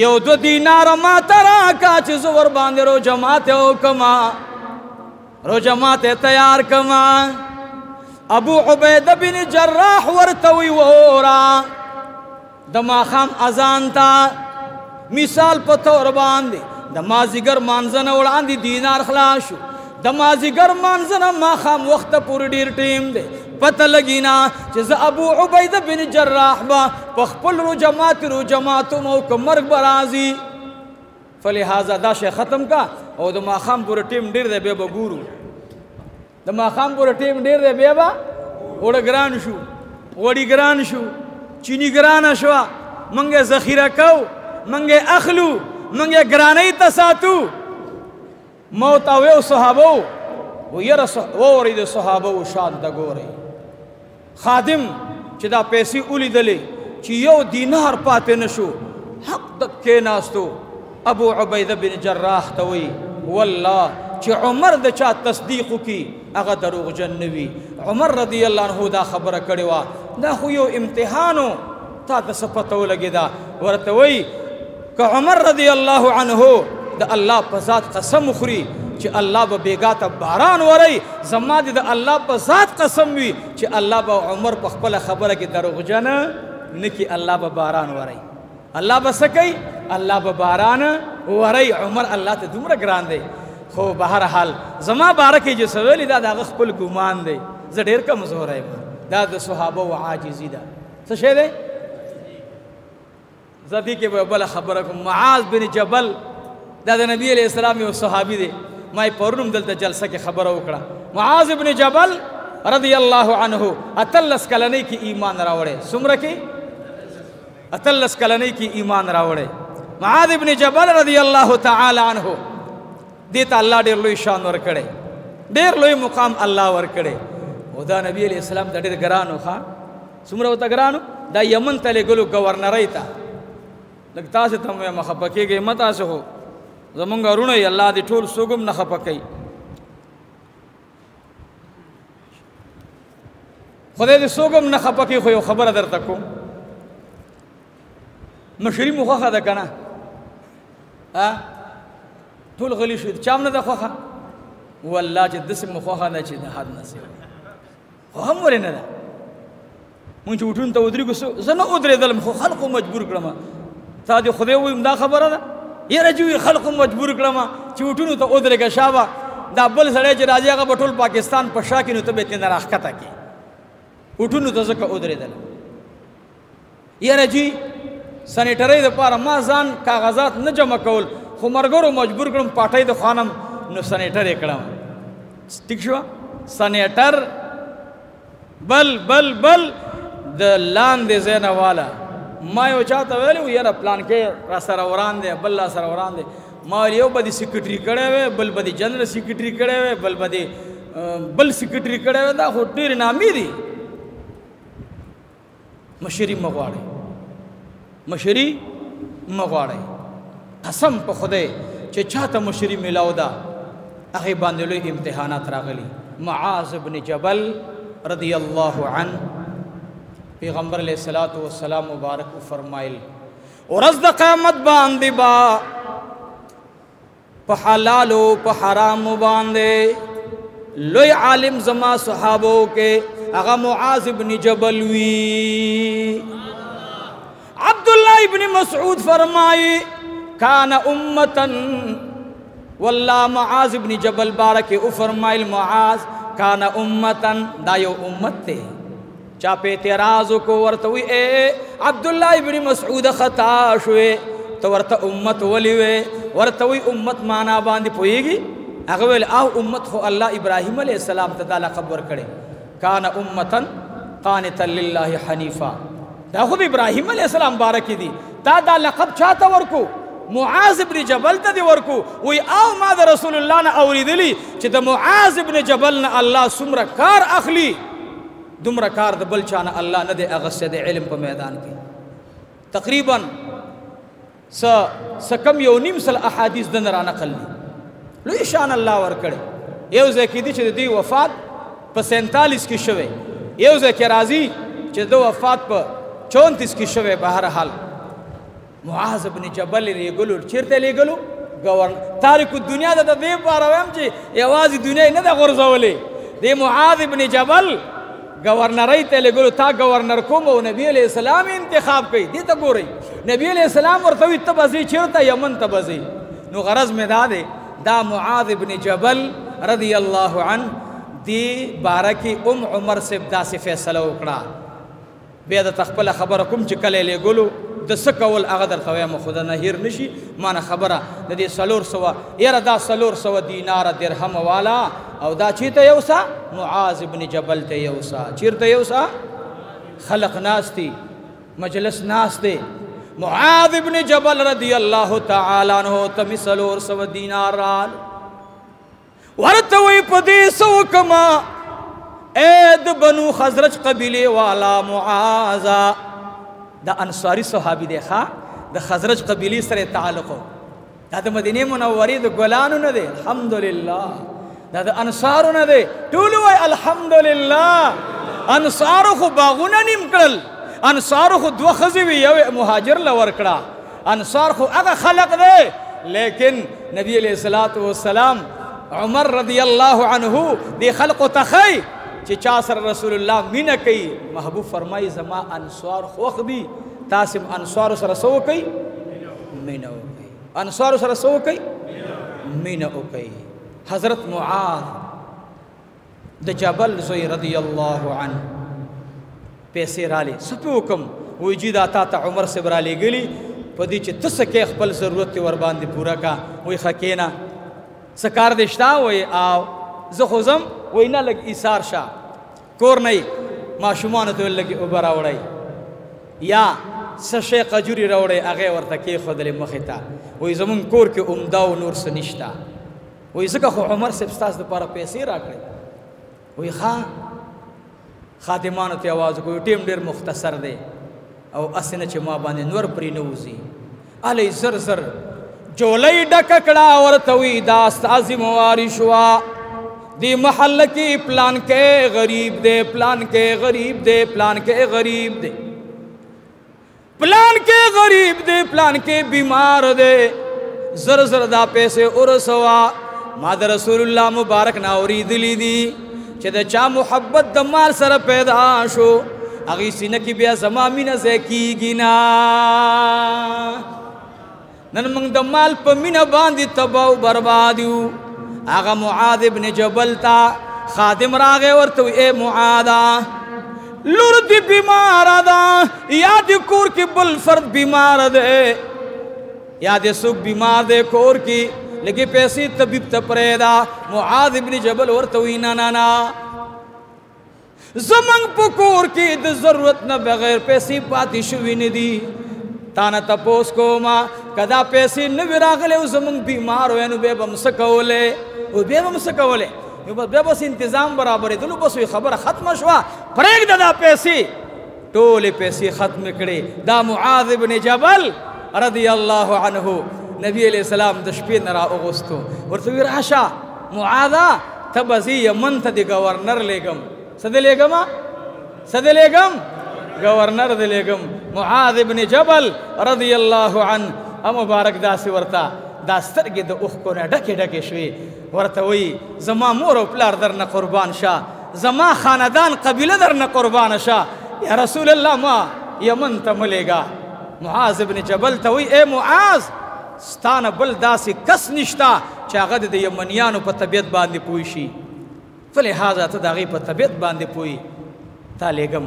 یو 2 دینار ما ترا کا چې زور باندې روجا ماته او کما روجا ماته تیار کما ابو عبیدہ بن جراح ورته وی ورا د ماخام اذان تا مثال په تور باندې د مازیګر مانځنه وړاندې دینار خلاص شو د مازیګر مانځنه ماخام وخت پورې ډیر ټیم دی پته لګینا چې زه ابو عبیدہ بن جراح با په خپل رو جماعت مو کمرګ برازي فلهذا دا شی ختم کا او د ماخام پورې ټیم ډیر دی به ګورو د ماخام پورې ټیم ډیر دی به وړ ګران شو وړي ګران شو چینی ګران شو منګه ذخیره کو منګه اخلو منګه ګرانۍ تساتو موت او صحابه و ير اوري د صحابه شان د ګوري خادم چې دا پیسې ولیدلې چې یو دینار پاتې نشو حق د کې ناستو ابو عبیدہ بن جراح ته وی والله چې عمر د چا تصدیق کی هغه دروغجن نه وي. عمر رضی الله عنه دا خبره کړې وه دا خو یو امتحانو تا ته څه پته ولګېده ورته وایي که عمر رضی الله عنه د الله په ذات قسم وخوري چې الله به بیګا ته باران وری زما د الله په ذات قسم وي چې الله به عمر په خپله خبره کې دروغجن نه کي الله به باران وری الله به څه کوي الله به باران وری عمر الله ته دومره ګران دی. خو بهر حال زما باره کې چې څه ویلي دا د هغه خپل ګمان دی زه ډېر کمزوری یم دا د صحابه و عاجزي ده. څه شی دی زه دې کې به بله خبره کوم. معاذ بن جبل دا د نبي علیه السلام یو صحابي دی. ما یې پرون هم دلته جلسه کې خبره وکړه. معاذ بن جبل رضی الله عنه 18 کلنۍ کې ایمان راوړی. څومره کې 18 کلنۍ کې ایمان راوړی. معاذ بن جبل رضی الله تعالی عنه دې ته الله ډېر لوی شان ورکړی ډېر لوی مقام الله ورکړی. او دا نبی علیه السلام ته ډېر ګران و. څومره ورته ګران و دا یمن ته لېږلو ګورنرۍ ته. لږ تاسې ته مې مه خفه کېږئ مه تاسې خو زمونږ وروڼه یې الله دې ټول څوک هم نه خفه کوي. خدای دې څوک هم نه خفه کوي. خو یو خبره درته کوم مشري مو خوښه ده که نه ټول غلي شو چا هم نه ده خوښه والله چې داسې مو خوښه ده چې د حد نه خو هم ولې نه ده. مونږ چې وټون ته ودرېږو زه نه ودرېدلم خو خلقو مجبور کړم. تا دې خدای ووایم دا خبره ده یاره چې خلقو مجبور کړم چې وټونو ته ودرېږه شابه دا بل سړی چې راځي هغه به ټول پاکستان په شا کړي نو ته به یې ترېنه راښکته کړې وټونو ته ځکه ودرېدلم. یاره جي سنیټرۍ دپاره ما ځان کاغذات نه جمع کول خو ملګرو مجبور کړم پاټۍ د خوانم نو سنیټر یې کړم. ټیک شوه سنیټر بل بل بل د لاندې ځای نه واله. ما یو چا ته ویلی و یاره پلان کې را سره وران دی بل را سره وران دی. ما ویل یو به دې سیکرټري کړی وی بل به دې جنرل سیکرټري کړی وی بل به دې بل سیکرټري کړی وی دا خو ډېرې نامې دي. مشري مه غواړئ مشري مه غواړئ. قسم په خدای چې چاته مشري میلاو ده هغې باندې لوی امتحانات راغلي. معاذ بن جبل رضی الله عنه پیغمبر علیہ الصلوۃ والسلام مبارک فرمایل ورځ د قیامت باندې با په حلال او په حرام باندې لوی عالم زما صحابو کې هغه معاذ بن جبل وی. عبداللہ ابن مسعود فرمائی کان امتن واللہ معاذ ابن جبل بارک او فرمائل معاذ کان امتن دا یو امت تے چا پہ اعتراض کو ورتوی اے عبداللہ ابن مسعود خطا شوے تو ورت امت ولیوے ورتوی امت مانا باندی پوئے گی اغویل آو امت خو اللہ ابراہیم علیہ السلام تدالا خبر کرے کان امتن قانتا للہ حنیفہ دا خود ابراہیم علیہ السلام بارکی دی تا دا لقب چاہتا ورکو معاذ ابن جبل تا دی ورکو وی آو ما دا رسول اللہ نا اوری دلی چی دا معاذ ابن جبل نا اللہ سمر کار اخلی دمر کار دا بل چانا اللہ ندے اغسے دے علم پا میدان کی تقریباً سکم یو نیم سل احادیث دن را نقل لی لو شان اللہ ورکڑے یو زکی دی چی دی وفات پا 47 کی شوے یو زکی رازی چی دو وفات پا 34 کی شوے بہر حال معاذ ابن جبل لے گلو چیرتے لے گلو گورن تاریخ دنیا دا دے پارا ویم چی یوازی دنیا نا دا غرزولے دے معاذ ابن جبل گورنرائی تے لے گلو تا گورنر کوم و نبی علیہ السلام انتخاب کئی دیتا گو رہی نبی علیہ السلام ورطوی تبازی چیرتا یمن تبازی نو غرض میں دا دے دا معاذ ابن جبل رضی اللہ عنہ دی بارکی عمر سے دا سے فیصلہ اکڑا بیا دا تخپل خبر کم چکلے لے گلو د سکول هغه درته وایم خدا نه هیر نشي ما نه خبره د دې 400 یاره دا 400 دینار درهم والا او دا چیرته یوسا معاذ ابن جبل ته یوسا چیرته یوسا خلق ناس تي مجلس ناس دے معاذ ابن جبل رضی اللہ تعالی عنہ تمی 400 دینار رال ورتوی پدی سو کما اید بنو خزرج قبیلے والا معاذ دا انصاری صحابی دیکھا دا خزرج قبیلی سر تعلق دا د مدینې منورې د ګلانو نه دی الحمدلله دا د انصارو نه دی ټول وای الحمدلله انصارو خو باغونه نیم کړل انصارو خو دوه ښځې وي یو مهاجر له ورکړه انصار خو هغه خلق دی لیکن نبی علیہ الصلوۃ والسلام عمر رضی الله عنه دی خلقو تخی چې چا سره رسول الله مینه کوي محبوب فرمایي زما انصار خوښ دي تاسو انصار سره سو کوي مینه وکړي انصار سره سو کوي مینه وکړي حضرت معاذ د جبل زوی رضی الله عنه پیسې رالی سپه حکم وی جی دا تا ته عمر سے برا لګلی په دې چې تاسو کې خپل ضرورت ور باندې پورا کا وی خکینا سکار دشتا وی او زه خو زم وی نه لګ ایثار شاه کور نه ماشومان ته لګي او برا وړي یا سشه قجوري راوړي هغه ورته کې خدل مخې ته وی زمون کور کې عمده او نور څه نشتا وی زکه خو عمر سے استاد لپاره پیسې راکړي وی ښا خادمانو ته आवाज کوي ټیم ډیر مختصر دی او اسنه چې ما باندې نور پرې نه وځي علي زر زر جولای ډک کړه ورته وی دا استاد مواري شوا دی محل کې پلان کې غریب دی پلان کې غریب دی پلان کې غریب دی پلان کې غریب دی پلان کې بیمار دی زر زر دا پیسې ورسوا ما د رسول الله مبارک نا اوریدلی دي چې د چا محبت د مال سره پیدا شو هغه سینه کې بیا زما مینه زکیږي نه نن موږ د مال په مینه باندې تباہ او برباد یو هغه معاذ ابن جبل تا خادم راغی ورته اے معاذ لور دی بیمار ده یا د کور کې بل فرد بیمار ده یا د سوق بیمار ده کور کې لګي پیسې طبيب ته پرېدا معاذ ابن جبل ورته وینا نه زمنګ پکور کې د ضرورت نه بغیر پیسې پاتې شوې نه دي تانه تپوس کوما کدا پیسې نه راغله او زمنګ بیمار وینو به بم سکولې او به بم سکولې یو به بس تنظیم برابرې دلو بس خبره ختم شوه پرېګ دا پیسې ټولې پیسې ختم کړې دا معاذ ابن جبل رضی الله عنه نبی علیہ السلام د شپې نه را اوغوستو ورته وی راشه معاذ ته بزی یمن ته د گورنر لګم سده لګم گورنر د لګم معاذ ابن جبل رضی الله عنه مبارک داسې ورته دا سترګې د اوښ کو نه ډکې ډکې شوې ورته وی زما مور او پلار درنه قربان شه زما خاندان قبیله درنه قربان شه یا رسول الله ما یمن ته ملېږه معاذ ابن جبل ته وی اے معاذ ستانه بل داسې کس نشتا چې هغه د یمنیانو په طبیعت باندې پوه شي فلهذا ته د هغې په طبیعت باندې پوهی تا لېږم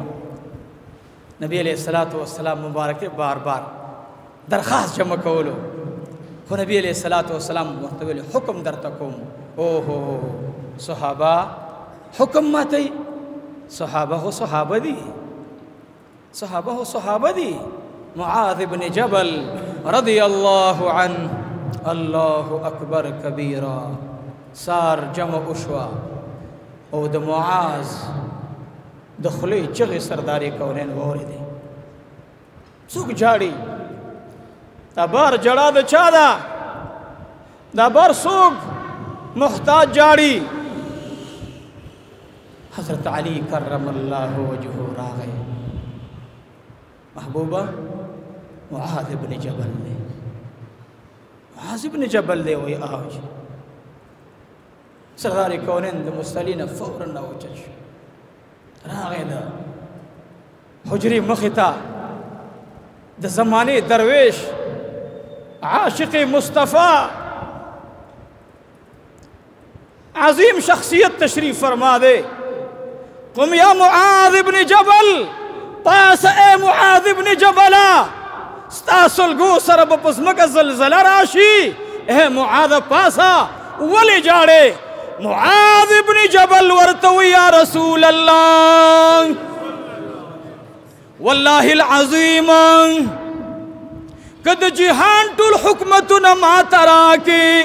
نبی علیہ الصلاۃ والسلام مبارک بار بار درخواست جمع کولو خو نبی علیہ الصلاۃ والسلام ورته ویل حکم درته کوم اوهو صحابه حکم ماتئ صحابه هو صحابه دي معاذ بن جبل رضی الله عنه الله اکبر کبیرا سار جمع اشوا او د معاذ د خلی چغې سرداری کونین واورېدې څوک جاړي دا بار جړا د چا ده دا بار څوک محتاج جاړي حضرت علی کرم الله وجهه راغی محبوبہ معاذ ابن جبل دے معاذ ابن جبل دے وہی آج سردار کونین دا مستلین فوراً نوچش راغی دا حجری مختا دا زمانی درویش عاشق مصطفیٰ عظیم شخصیت تشریف فرما دے قم یا معاذ ابن جبل پاس اے معاذ ابن جبلا ستاسلگو سر بپسمک زلزلہ راشی اے معاذ پاسا ولی جاڑے معاذ ابن جبل ورتوی یا رسول اللہ واللہ العظیم کد جہان ټول حکمتنا ما تراکی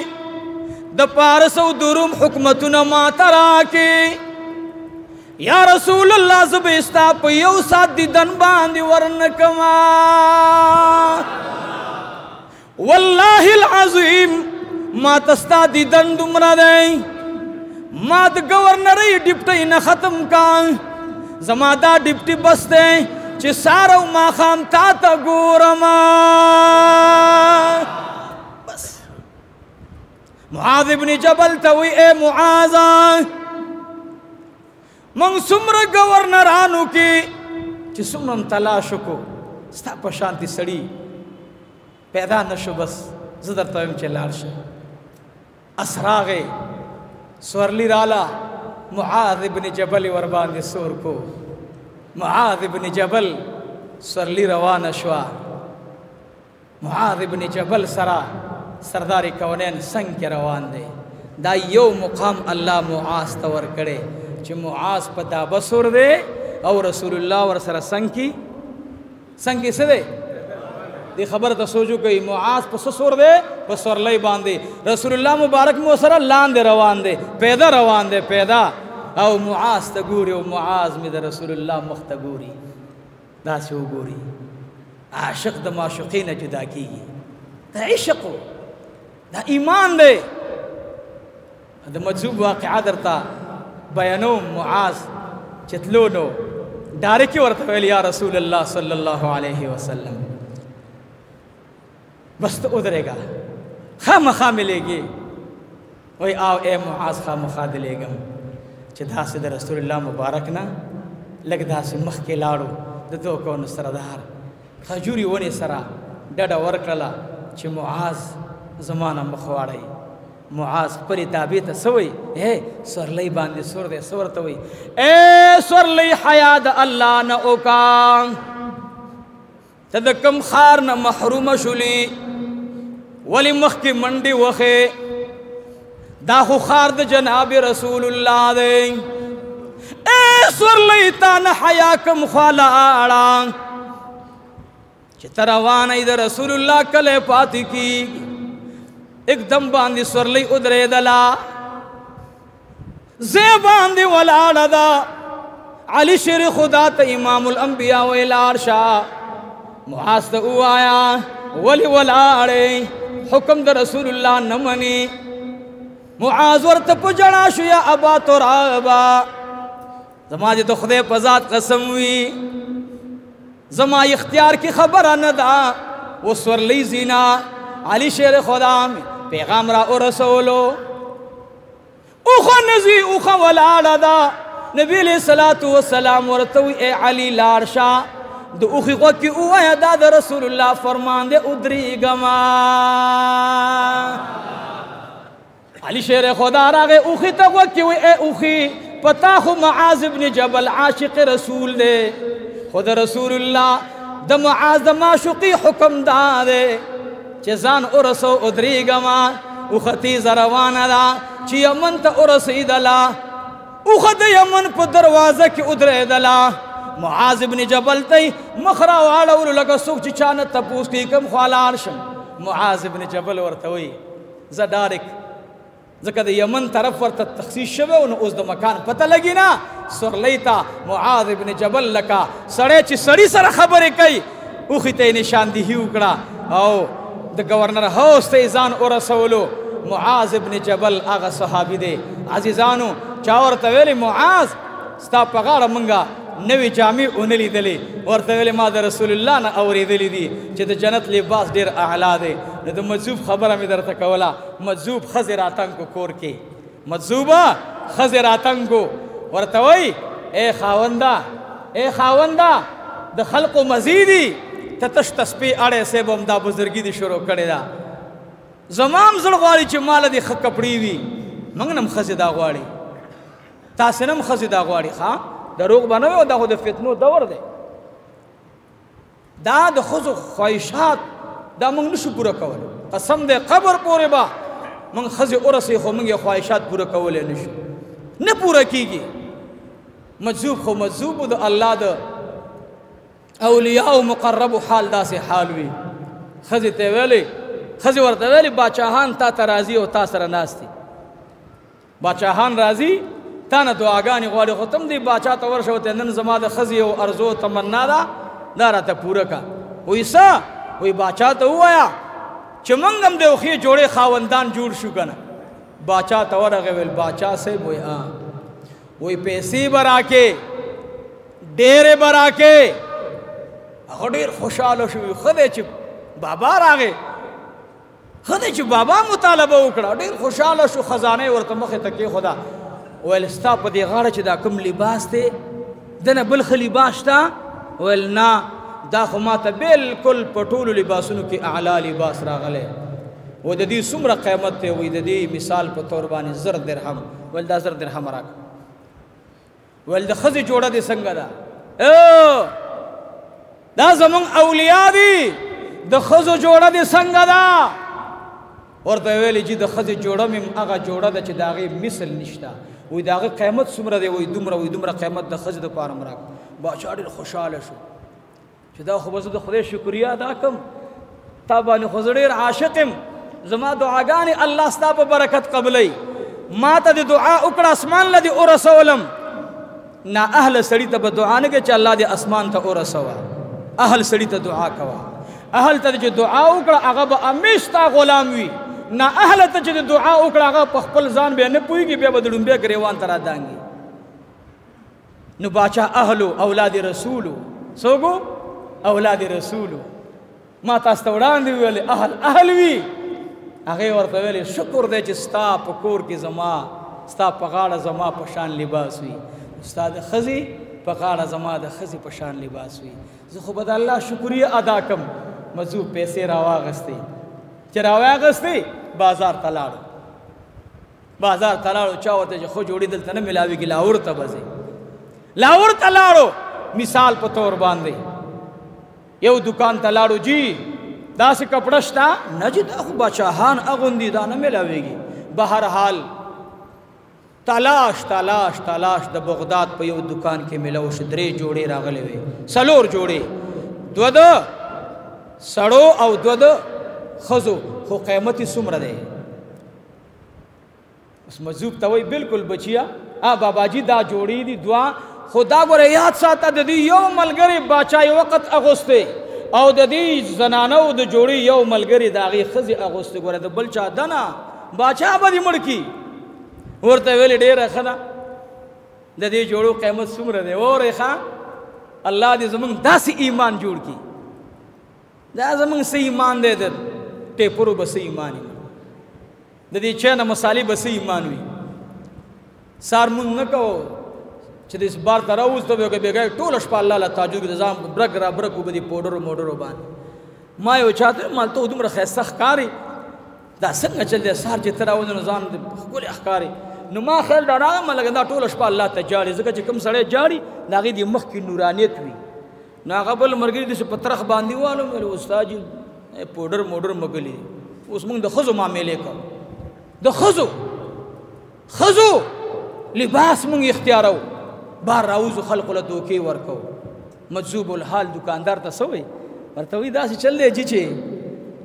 د پارس او دروم حکمتنا ما تراکی یا رسول اللہ زبستا پا یو سات دی دن باندی ورنکما والله العظیم ما تستا دیدن دمرا دے ما د گورنری ڈپٹی نہ ختم کان زما دا ڈپٹی بس دے چی سارو ما خام تا تا گورما بس معاذ ابن جبل توی اے معاذ من سمر گورنرانو کی چی سمرم تلاشو کو ستا پشانتی سڑی پیدا نشو بس زدر تویم چی لارش اسراغ سورلی رالا معاذ ابن جبل وربان دی سور کو معاذ ابن جبل سورلی روان شوا معاذ ابن جبل سرا سرداری کونین سنگ کے روان دے دا یو مقام اللہ معاذ تور کرے چی معاذ پتا بسور دے او رسول اللہ ورسر سنگی سے دے دی خبر تا سوچو کئی معاذ پس سور دے پس سور لئی باندے رسول اللہ مبارک موسرہ لان دے روان دے پیدا او معاذ تگوری او معاذ میں دا رسول اللہ مختگوری دا سو گوری عاشق دا معشقین جدا کی دا عشقو دا ایمان دے دا مجذوب واقعہ درتا بیانو معاذ چتلونو ڈارکی ورطویل یا رسول اللہ صلی اللہ علیہ وسلم بس تو ادھرے گا خواہ مخواہ ملے گی وہی آو اے معاذ خواہ مخواہ دلے گا چھ دا سے دا رسول اللہ مبارک نا لگ دا سے مخ کے لاڑو دا دو کون سردار خجوری ونی سرا ڈاڈا ورکلا چھ معاذ زمانہ مخواڑی معاذ پری تابیت سوئی اے سور لئی باندے سور دے سور توئی اے سور لئی حیاد اللہ نا اوکان تدکم خار نا محروم شلی ولی مخ کی منڈی وخے دا خو خار دا جناب رسول اللہ دے اے سور لئی تانا حیا کم خوالا آڑا چی تروان ای دا رسول اللہ کلے پاتی کی ایک دم باندی سور لئی ادرے دلا زی باندی والاڑا دا علی شیر خدا تا امام الانبیاء و الارشا معاذ تا او آیا ولی والاڑے حکم دا رسول اللہ نمانی معاذ ورطا پجڑا شو یا ابا ترابا زما جی تو خدے پزاد قسم ہوئی زما اختیار کی خبر ندا وہ سور لی زینا علی شیر خدا میں پیغام را او رسولو اوخا نزی اوخا والاڑا دا نبی علیہ السلام ورطوی اے علی لارشا دو اوخی قوکی او آیا دا رسول اللہ فرمان دے ادری گما علی شیر خدا راگے اوخی تا قوکی وی اے اوخی پتا خو معاذ ابن جبل عاشق رسول دے خود رسول اللہ دا معاذ دا معشقی حکم دا دے چیزان ارسو ادری گما اوختی زروانا دا چی یمن تا ارسی دلا اوخت یمن پا دروازہ کی ادرے دلا معاذ ابن جبل تی مخرا وارولو لگا سوک چی چانت تپوس کی کم خوالارشم معاذ ابن جبل ورطوی زدارک زکر یمن طرف ورطا تخصیص شوے انہوں اس دو مکان پتہ لگی نا سر لیتا معاذ ابن جبل لکا سڑے چی سڑی سر خبرے کئی اوخی تی نشان دی ہی اکڑا او دا گورنر ہوس تی ازان او رسولو معاذ ابن جبل آغا صحابی دے عزیزانو چاور تویلی معاذ ستا پغاڑا منگا نوی جامع انلی دلی ورطویلی ما دا رسول اللہ نا اوری دلی دی چی دا جنت لباس دیر اعلا دے دا مجذوب خبر ہمی در تکولا مجذوب خزراتن کو کور کے مجذوبا خزراتن کو ورطوی اے خاوندہ دا خلق و مزیدی تتش تسپی اڑے سے بم دا بزرگی دی شروع کرے دا زمام زلغواری چی مالا دی خک کپڑی وی منگنم خزی دا غواری تاسنم خزی دا غواری خواہ دروغ بنوے دا خود فتنو دور دے دا دا خزو خواہشات دا منگ نشو پورا کولے قسم دے قبر پورے با منگ خزی ارسی خو منگ خواہشات پورا کولے نشو نہ پورا کی گی مجذوب خو مجذوب دا اللہ دا اولیاء و مقرب حال دا سے حالوی خزی تیویلی خزی ورطویلی باچاہان تا ترازی و تا سرناستی باچاہان رازی تانا دعاگانی غواری ختم دی باچا تور شوتے نن زما دا خزی و ارزو تمنا دا دارا تا پورا کا وی سا وی باچا تا ہوا یا چې موږ هم د یو ښې جوړې خاوندان جوړ شو که نه. باچا ته ورغی ویل باچا صاحب وایي پیسې به راکې ډېرې به راکې. هغه ډېر خوشحاله شو. ښه دی چې بابا راغی، ښه دی چې بابا مطالبه وکړه. ډېر خوشحاله شو. خزانه یې ورته مخې ته کېښوده. ویل ستا په دې غاړه چې دا کوم لباس دی دنه بل ښه لباس شته؟ ویل نه، دا خو ما ته بلکل په ټولو لباسونو کې اعلی لباس راغلی. و د دې څومره قیمت دی؟ وایي د دې مثال په طور باندې 1000 درهم. ویل دا 1000 درهم راکړه. ویل د ښځې جوړه دې څنګه ده؟ دا زمونږ اولیا دي، د ښځو جوړه دې څنګه ده؟ ورته ویلې چې د ښځې جوړه مې هغه جوړه ده چې د هغې مثل نشته. وایي د هغه قیمت څومره دی؟ وایي دومره. وایي دومره قیمت د ښځې دپاره م راکړه. باچا ډېر خوشحاله شو چې دا خو به زه د خدای شکریا ادا کړم، تا باندې خو زه ډېر عاشق یم، زما دعاګانې الله ستا په برکت قبلوي. ما ته د دعا وکړه اسمان له دې ورسولم. نااهله سړي ته به دعا نه کوې چې الله دې اسمان ته ورسوه. اهل سړي ته دعا کوه. اهل ته چې دعا وکړه هغه به همیش ستا غلام وي. نااهله ته چې دعا وکړه هغه په خپل ځان بیا نه پوهېږي، بیا به د ډومبې ګریوان ته رادانګي. نو باچا اهلو اولاد رسولو څوک اولاد رسولو ما تاسو ته وړاندې ویلې اهل وي. هغې ورته ویلې شکر دی چې ستا په کور کې زما ستا په غاړه زما په شان لباس وي، ستا د ښځې په غاړه زما د ښځې په شان لباس وي. زه خو به د الله شکریه ادا کړم. مزو پیسې راواغستې. چې راواغستې بازار ته لاړو. بازار ته لاړو. چا ورته چې خو جوړې دلته نه ملاوېږي لاهور ته به ځې. لاهور ته لاړو. مثال په طور باندې یو دکان ته لاړو. جی داسې کپړه شته؟ نه جی دا خو باچاهان اغوندي، دا نه ملاوېږي. بهرحال تلاش تلاش تلاش د بغداد په یو دکان کې ملو شو. 3 جوړې راغلې وې، 4 جوړې، 2 د سړو او 2 د ښځو. خو قیمت یې څومره دی؟ اوس مجذوب ته وایي بلکل بچیا باباجي دا جوړې دي 2. خو دا ګوره یاد ساته د دې یو ملګري باچا یو وخت اغوستې او د دې زنانو د جوړې یو ملګري د هغې ښځې اغوستې. ګوره د بل چا ده نه، باچا به دې مړ کي. ورته ویلې ډېره ښه ده، د دې جوړو قیمت څومره دی؟ اورې ښه الله دې زمونږ داسې ایمان جوړ کړي. دا زمونږ څه ایمان دی؟ د ټیپرو به څه ایمان وي، د دې چینه مسالې به څه ایمان وي. سار مونږ نه کوو چې د بار ته راوځو ته به بېګا ټوله شپه الله له تهجد کې د ځان برګ را برګ وبه دي پوډرو موډرو باندې. ما یو چاته مال ته دومره ښایسته ښکاري، دا څنګه چل دی؟ سهار چې ته راوځې نو ځان ښکلی ښکاري. نو ما خیال دا راغی لکه دا ټوله شپه الله ته جاړي، ځکه چې کوم سړی جاړي د هغې د مخ کې نورانیت وي. نو هغه بل ملګري داسې په ترخ باندې والو ویل استاد جي پوډر موډر مګلي. اوس موږ د ښځو معاملې کوو، د ښځو لباس موږ اختیارو. بار راوځو خلقو له دوکې ورکو. مجذوب الحال دکاندار ته څه وایي؟ ورته وایي داسې چل دی جي چې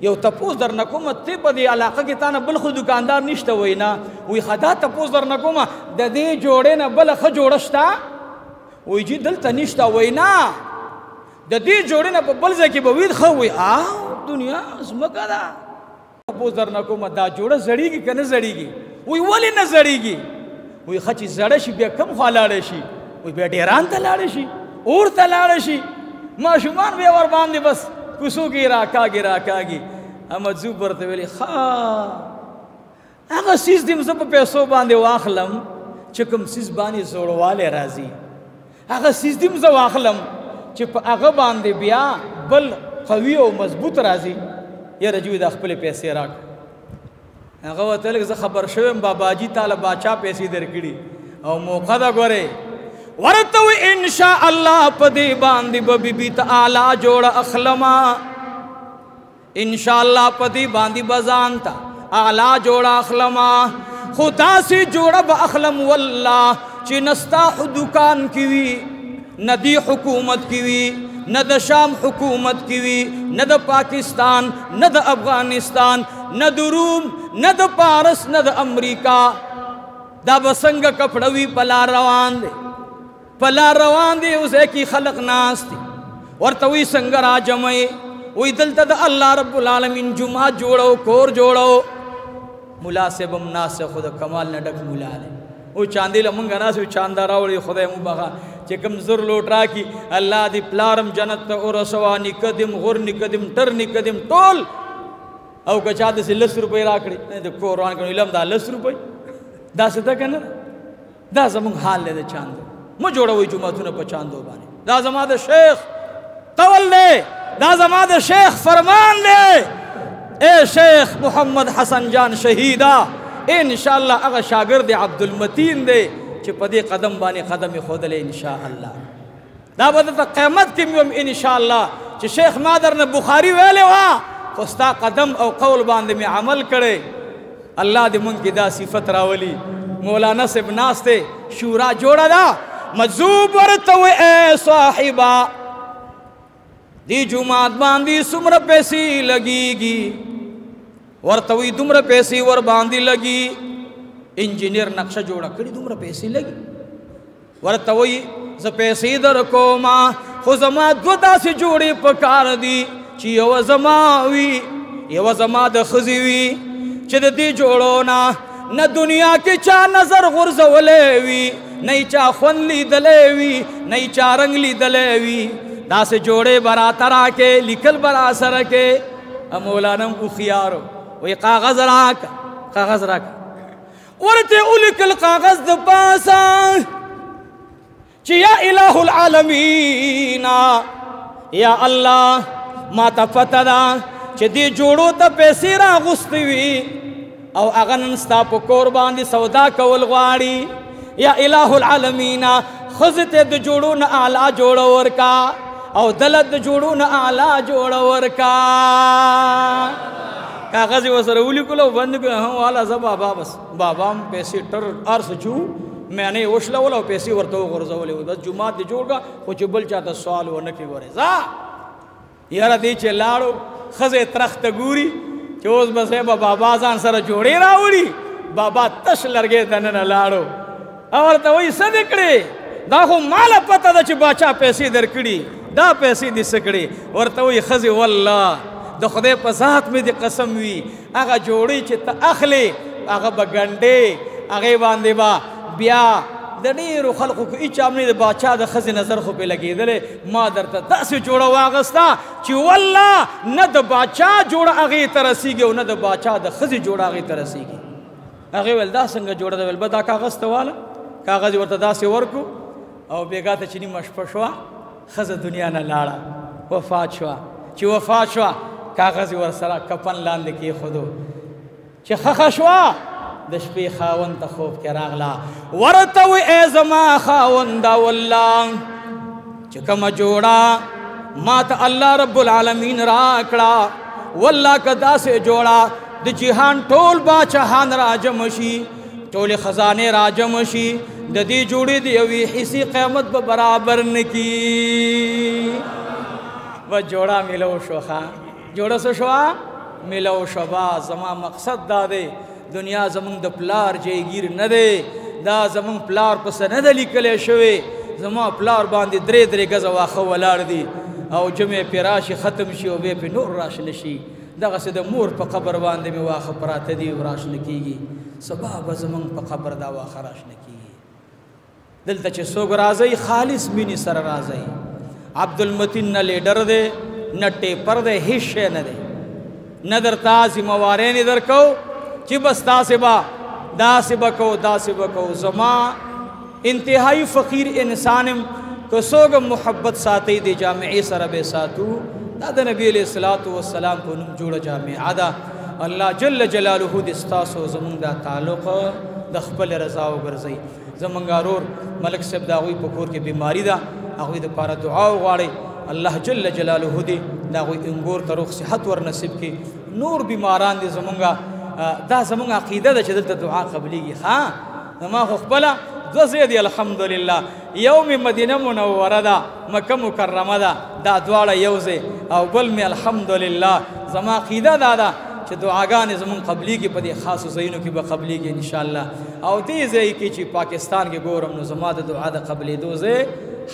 یو تپوس در نه کومه ته په دې علاقه کې تا نه بل خو دکاندار نشته؟ وایي نه. وایي ښه دا تپوس در نه کومه د دې جوړې نه بله ښه جوړه شته؟ وایي جي دلته نشته. وایي نه د دې جوړې نه په بل ځای کې به وي ښه. وایي دنیا ځمکه ده. تپوس در نه کومه دا جوړه زړېږي که نه زړېږي؟ وایي ولې نه زړېږي؟ وایي ښه چې زړه شي بیا کوم خوا لاړی شي؟ وایي بیا ډیران ته لاړی شي، اور ته لاړی شي، ماشومان بیا ور باندې بس کوڅو کې راکاږي. مجذوب ورته ویلې ښه هغه څیز دې زه په پیسو باندې واخلم چې کوم څیز باندې زوړوالی راځي، هغه څیز دې زه واخلم چې په هغه باندې بیا بل قوي او مضبوط راځي. یاره جوی دا خپلې پیسې راکړه. هغه ورته ویل زه خبر شویم باباجي تاله باچا پیسې درکړي او موقع ده. ګورې ورته وایي انشاء الله په دې باندې به بیبي ته اعلی جوړه اخلمه، انشاء الله په دې باندې به ځان ته اعلی جوړه اخلمه. خو داسې جوړه به اخلم والله چې نه ستا دکان کې وي، نه دې حکومت کې وي، نه د شام حکومت کې وي، نه د پاکستان، نه د افغانستان، نه د روم، نه د پارس، نه د امریکا. دا به څنګه کپړه وي؟ په لار روان دی، په لار روان دی. اوس کې خلق ناست دي. ورته وایي څنګه راجمعې؟ وی دلتا دا اللہ رب العالمین جمعہ جوڑو کور جوڑو ملا سے بم ناس سے خود کمال نہ ڈک ملا لے او چاندی لمنگا ناس وی چاندہ راوڑی خدای مباغا چکم زر لوٹ را کی اللہ دی پلارم جنت تا ارسوا نکدم غر نکدم ٹر نکدم ٹول او کچا دسی 10 روپے راکڑی دا قرآن کنو علم دا 10 روپے دا ستا کنا دا زمان حال لے دا چاندو مو جوڑا ہوئی جمعتون پا چاندو بانے دا زمان دا شیخ قول لے دا زمان دا شیخ فرمان لے اے شیخ محمد حسن جان شہیدہ انشاءاللہ اگا شاگرد عبدالمتین دے چھ پدی قدم بانے قدم خود لے انشاءاللہ دا بدتا قیمت کمیوم انشاءاللہ چھ شیخ مادر نے بخاری ویلے وا خستا قدم او قول باندے میں عمل کرے اللہ دے من کی دا صفت راولی مولانا سے بناستے شورا جوڑا دا مجذوب ورتو اے صاحبہ دی جمعات باندی سمر پیسی لگی گی ورتوی دمر پیسی ور باندی لگی انجینئر نقشہ جوڑا کڑی دمر پیسی لگی ورتوی ز پیسی در کوما خوزما دو دا سی جوڑی پکار دی چی یو زماوی یو زما د خزیوی چی دی جوڑونا نہ دنیا کی چا نظر غرزولیوی نئی چا خون لی دلیوی نئی چا رنگ لی دلیوی دا سے جوڑے برا ترا کے لکل برا سر کے مولانا اخیارو وی کاغذ راکا ورتے اولکل کاغذ دا پاسا چی یا الہ العالمین یا اللہ ما تا پتا دا چی دی جوڑو تا پیسی را غستوی او اغنن ستا پا قربان دی سودا کول غواری یا الہ العالمین خزت دی جوڑو نا اعلا جوڑو ورکا او دلت جوڑو نا اعلا جوڑو ورکا کاغذی وسر اولی کلو بند کلو ہم والا زبا بابس بابام پیسی ٹر عرص چو میں نے وشلا ولا پیسی ورطو غرزو لے بس جماعت دی جوڑ گا کچھ بل چاہتا سوال ونکی گورے زا یارا دی چے لاڑو خزے ترخت گوری چوز بسے بابا زان سر جوڑے راوڑی بابا تش لرگے تنن لاڑو اور تا وہی صدقڑے دا خو مالا پتا دا چی باچا پیسی در کڑی دا پیسی دی سکڑی اور تا وہی خزے واللہ دا خدای پا ذات میں دی قسم وی آگا جوڑی چی تا اخلی آگا بگنڈے آگے باندے با بیا دا نیرو خلقو کو ایچ آمنی دا باچا دا خزی نظر خو پہ لگی دلے مادر تا دا سی جوڑا واغستا چی واللہ نا دا باچا جوڑا آگے ترسی گی و نا دا باچا دا خزی جوڑا آگے ترسی گی آگے ویل دا سنگا جوڑا دا ویل با دا کاغستا والا کاغذی ورطا دا سی ورکو او بیگا تا چنی مشپشوا خز دنیا نا لارا وفات شوا چی وفات شوا کاغذی ورسرا کپن لاندے کی خودو چی خخشوا دشپی خاون تا خوب کے راغلا ورطوی اے زما خاون دا واللہ چکم جوڑا ما تا اللہ رب العالمین راکڑا واللہ کا دا سے جوڑا دا جہان ٹول باچہان راجمشی ٹول خزانے راجمشی دا دی جوڑی دیوی حسی قیمت برابر نکی و جوڑا ملو شوخا جوڑا سو شوا ملو شبا زما مقصد دا دے دنیا زمان دا پلار جے گیر ندے دا زمان پلار پس ندے لکلے شوے زمان پلار باندی درے درے گز واخو ولار دی او جمع پیراشی ختم شی او بے پی نور راش نشی دا غسی دا مور پا قبر باندی میں واخو پرات دی و راش نکی گی سباب زمان پا قبر دا واخو راش نکی گی دلتا چے سوگ رازی خالص مینی سر رازی عبدالمتین نا لیڈر دے نا ٹیپر دے حشے ندے ندر تازی موارین ادھر کو چی بس دا سبا کو زمان انتہائی فقیر انسانم کو سوگ محبت ساتی دی جامعی سر بے ساتو دا نبی علیہ السلام کو نم جوڑا جامع عدا اللہ جل جلالہ دستاسو زمان دا تعلق دخبل رضاو گرزی زمان گارور ملک صاحب دا غوی پکور کے بیماری دا اغوی دا پارا دعاو غاڑی اللہ جل جلالہ دی دا غوی انگور تروخ صحت ور نصیب کی نور بیماران دی زمانگا دا زمان عقیدہ دا چدل تا دعا قبلی گی خواہ ما خخبلا دو زیدی الحمدللہ یوم مدینہ منورہ دا مکہ مکرمہ دا دوارا یوزے او بل میں الحمدللہ زمان عقیدہ دا چھ دعاگان زمان قبلی کی پدی خاص زینو کی با قبلی کی انشاءاللہ او دی زی کی چی پاکستان کے گورم نو زمان دعا دا قبلی دو زی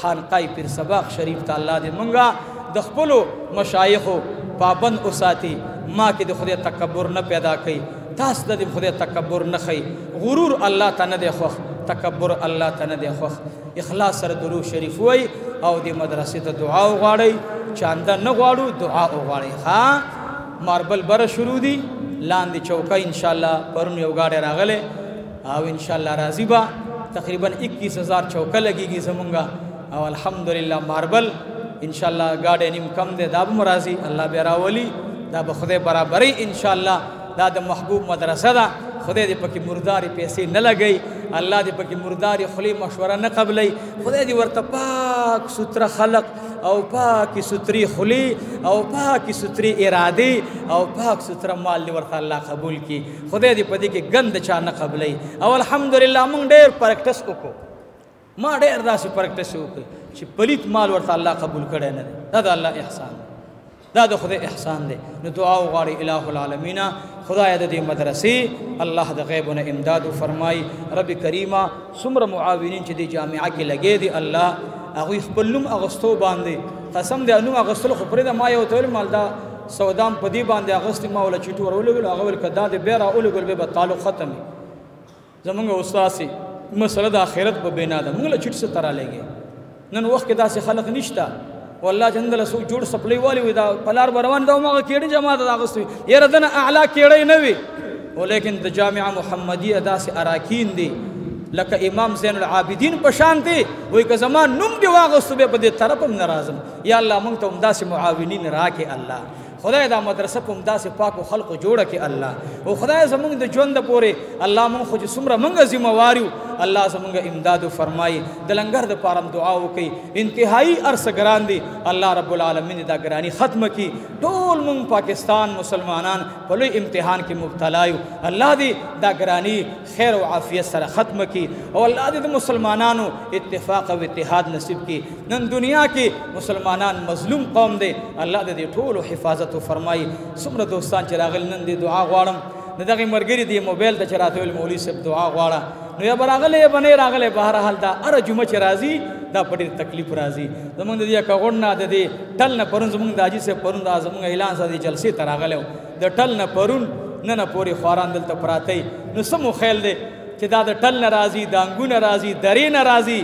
خانقائی پیر سباق شریف تا اللہ دی منگا دخپلو مشایخو پابند اوساتي ما کې د خدای تکبر نه پیدا کوي تاسو د خدای تکبر نه خي غرور الله ته نه دی خوښ تکبر الله ته نه دی خوښ اخلاص سره درود شریف وای او د مدرسې ته دعا وغواړئ چانده نه غواړو دعا وغواړئ ها ماربل بره شروع دي لاندې چوکۍ ان شاء الله پرون یو گاډی راغله او ان شاء الله راضی با تقریبا 21000 چوکه لګيږي زمونږه او الحمدلله ماربل ان شاء الله گاډی نیم کم ده دا به مرضی الله به راولي دا به خدای برابرۍ ان شاء الله دا د محبوب مدرسه ده خدای دې پکې مرداري پیسې نه لګي الله دې پکې مرداري خلی مشوره نه قبلي خدای دې ورته پاک ستر خلق او پاک ستري خلی او پاک ستري اراده او پاک ستر مال دې ورته الله قبول کړي خدای دې پدې کې غند چا نه قبلي او الحمدلله موږ ډېر پریکټس وکړو ما ډېر داسې پریکټس وکړ چې پلیت مال ورته الله قبول کړي نه دا د الله احسان دا د خدای احسان دی نو دعا وغواړئ الہ العالمین خدای د دې مدرسې الله د غیبونه امداد فرمای رب کریمه څومره معاونین چې د جامعه کې لګې دي الله هغوی خپل نوم اغوستو باندې قسم دی نوم اغوستلو خو پرېږده ما یو ته ویل مال دا سودام په دې باندې اغوستې ما وله چیټ ور ولګلو هغه ویل که دا د بیا راولګل بیا به تعلق ختم وي زمونږ استاد مسله د آخرت په بنا ده موږ له چیټ څه ته رالیږي نن وخت کې داسې خلق نشته والله جندله سو جوړ سپلی والی وي دا پلار به روان دا هماغه کېړې جماعت د اغوستې یاره دنه اعلی کېړی نه وي ولیکن د جامعه محمدیه داسې اراکین دي لکه امام زین العابدین په شان دي وایي که زما نوم دې واغوستو بیا په دې طرف هم نه راځم یا الله موږ ته هم داسې معاونین راکې الله خدای دا مدرسه په همداسې پاکو خلقو جوړه کړي الله او خدای زمونږ د ژوند پورې الله مونږ خو چې څومره مونږ ذمہوار یو الله زمونږ امداد فرمایي د لنګر د پاره دعا وکړي انتهایی عرصه ګران دي الله رب العالمین دا ګرانی ختم کړي ټول مونږ پاکستان مسلمانان په لوی امتحان کې مبتلا یو الله دې دا ګرانی خیر او عافیت سره ختم کړي او الله دې د مسلمانانو اتفاق او اتحاد نصیب کړي نن دنیا کې مسلمانان مظلوم قوم دي الله دې ټول حفاظت فرمای څومره دوستان چې راغل نن دې دعا غواړم نه دغه مرګري دی موبایل ته چراته ول مولوی صاحب دعا غواړه نو یا براغله بنې راغله بهر حال دا ار جمعه چې راځي دا پټي تکلیف راځي زمونږ دې کغون نه د دې ټل نه پرون زمونږ د اجي صاحب پرون د زمونږ اعلان سره جلسې ته راغله د ټل نه پرون نه پوری خوران دلته پراته نو سمو خیال دی چې دا د ټل ناراضي د انګو ناراضي درې ناراضي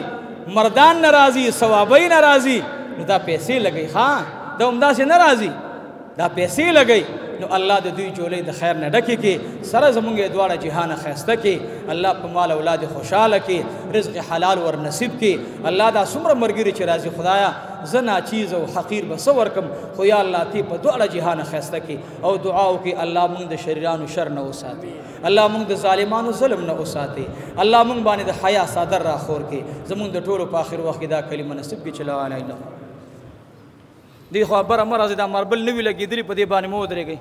مردان ناراضي ثوابي ناراضي نو دا پیسې لګي ها دا همداسې ناراضي دا پیسې لګي نو الله د دوی جولې د خیر نه ډکې کې سره زمونږ دواړه جهان خسته کې الله په مال اولاد خوشاله کې رزق حلال ور نصیب کې الله دا څومره مرګري چې راځي خدایا زنا چیز او حقیر به سور کم خو یا الله تی په دواړه جهان خسته کې او دعا وکي الله مونږ د شریرانو شر نه وساتي الله مونږ د ظالمانو ظلم نه وساتي الله مونږ باندې د حیا صادر را خور کې زمونږ د ټولو په اخر وخت دا کلمه نصیب کې چلا علی الله دی خو بر امر از دا مربل نوی لګیدلی په دې باندې مو درېږي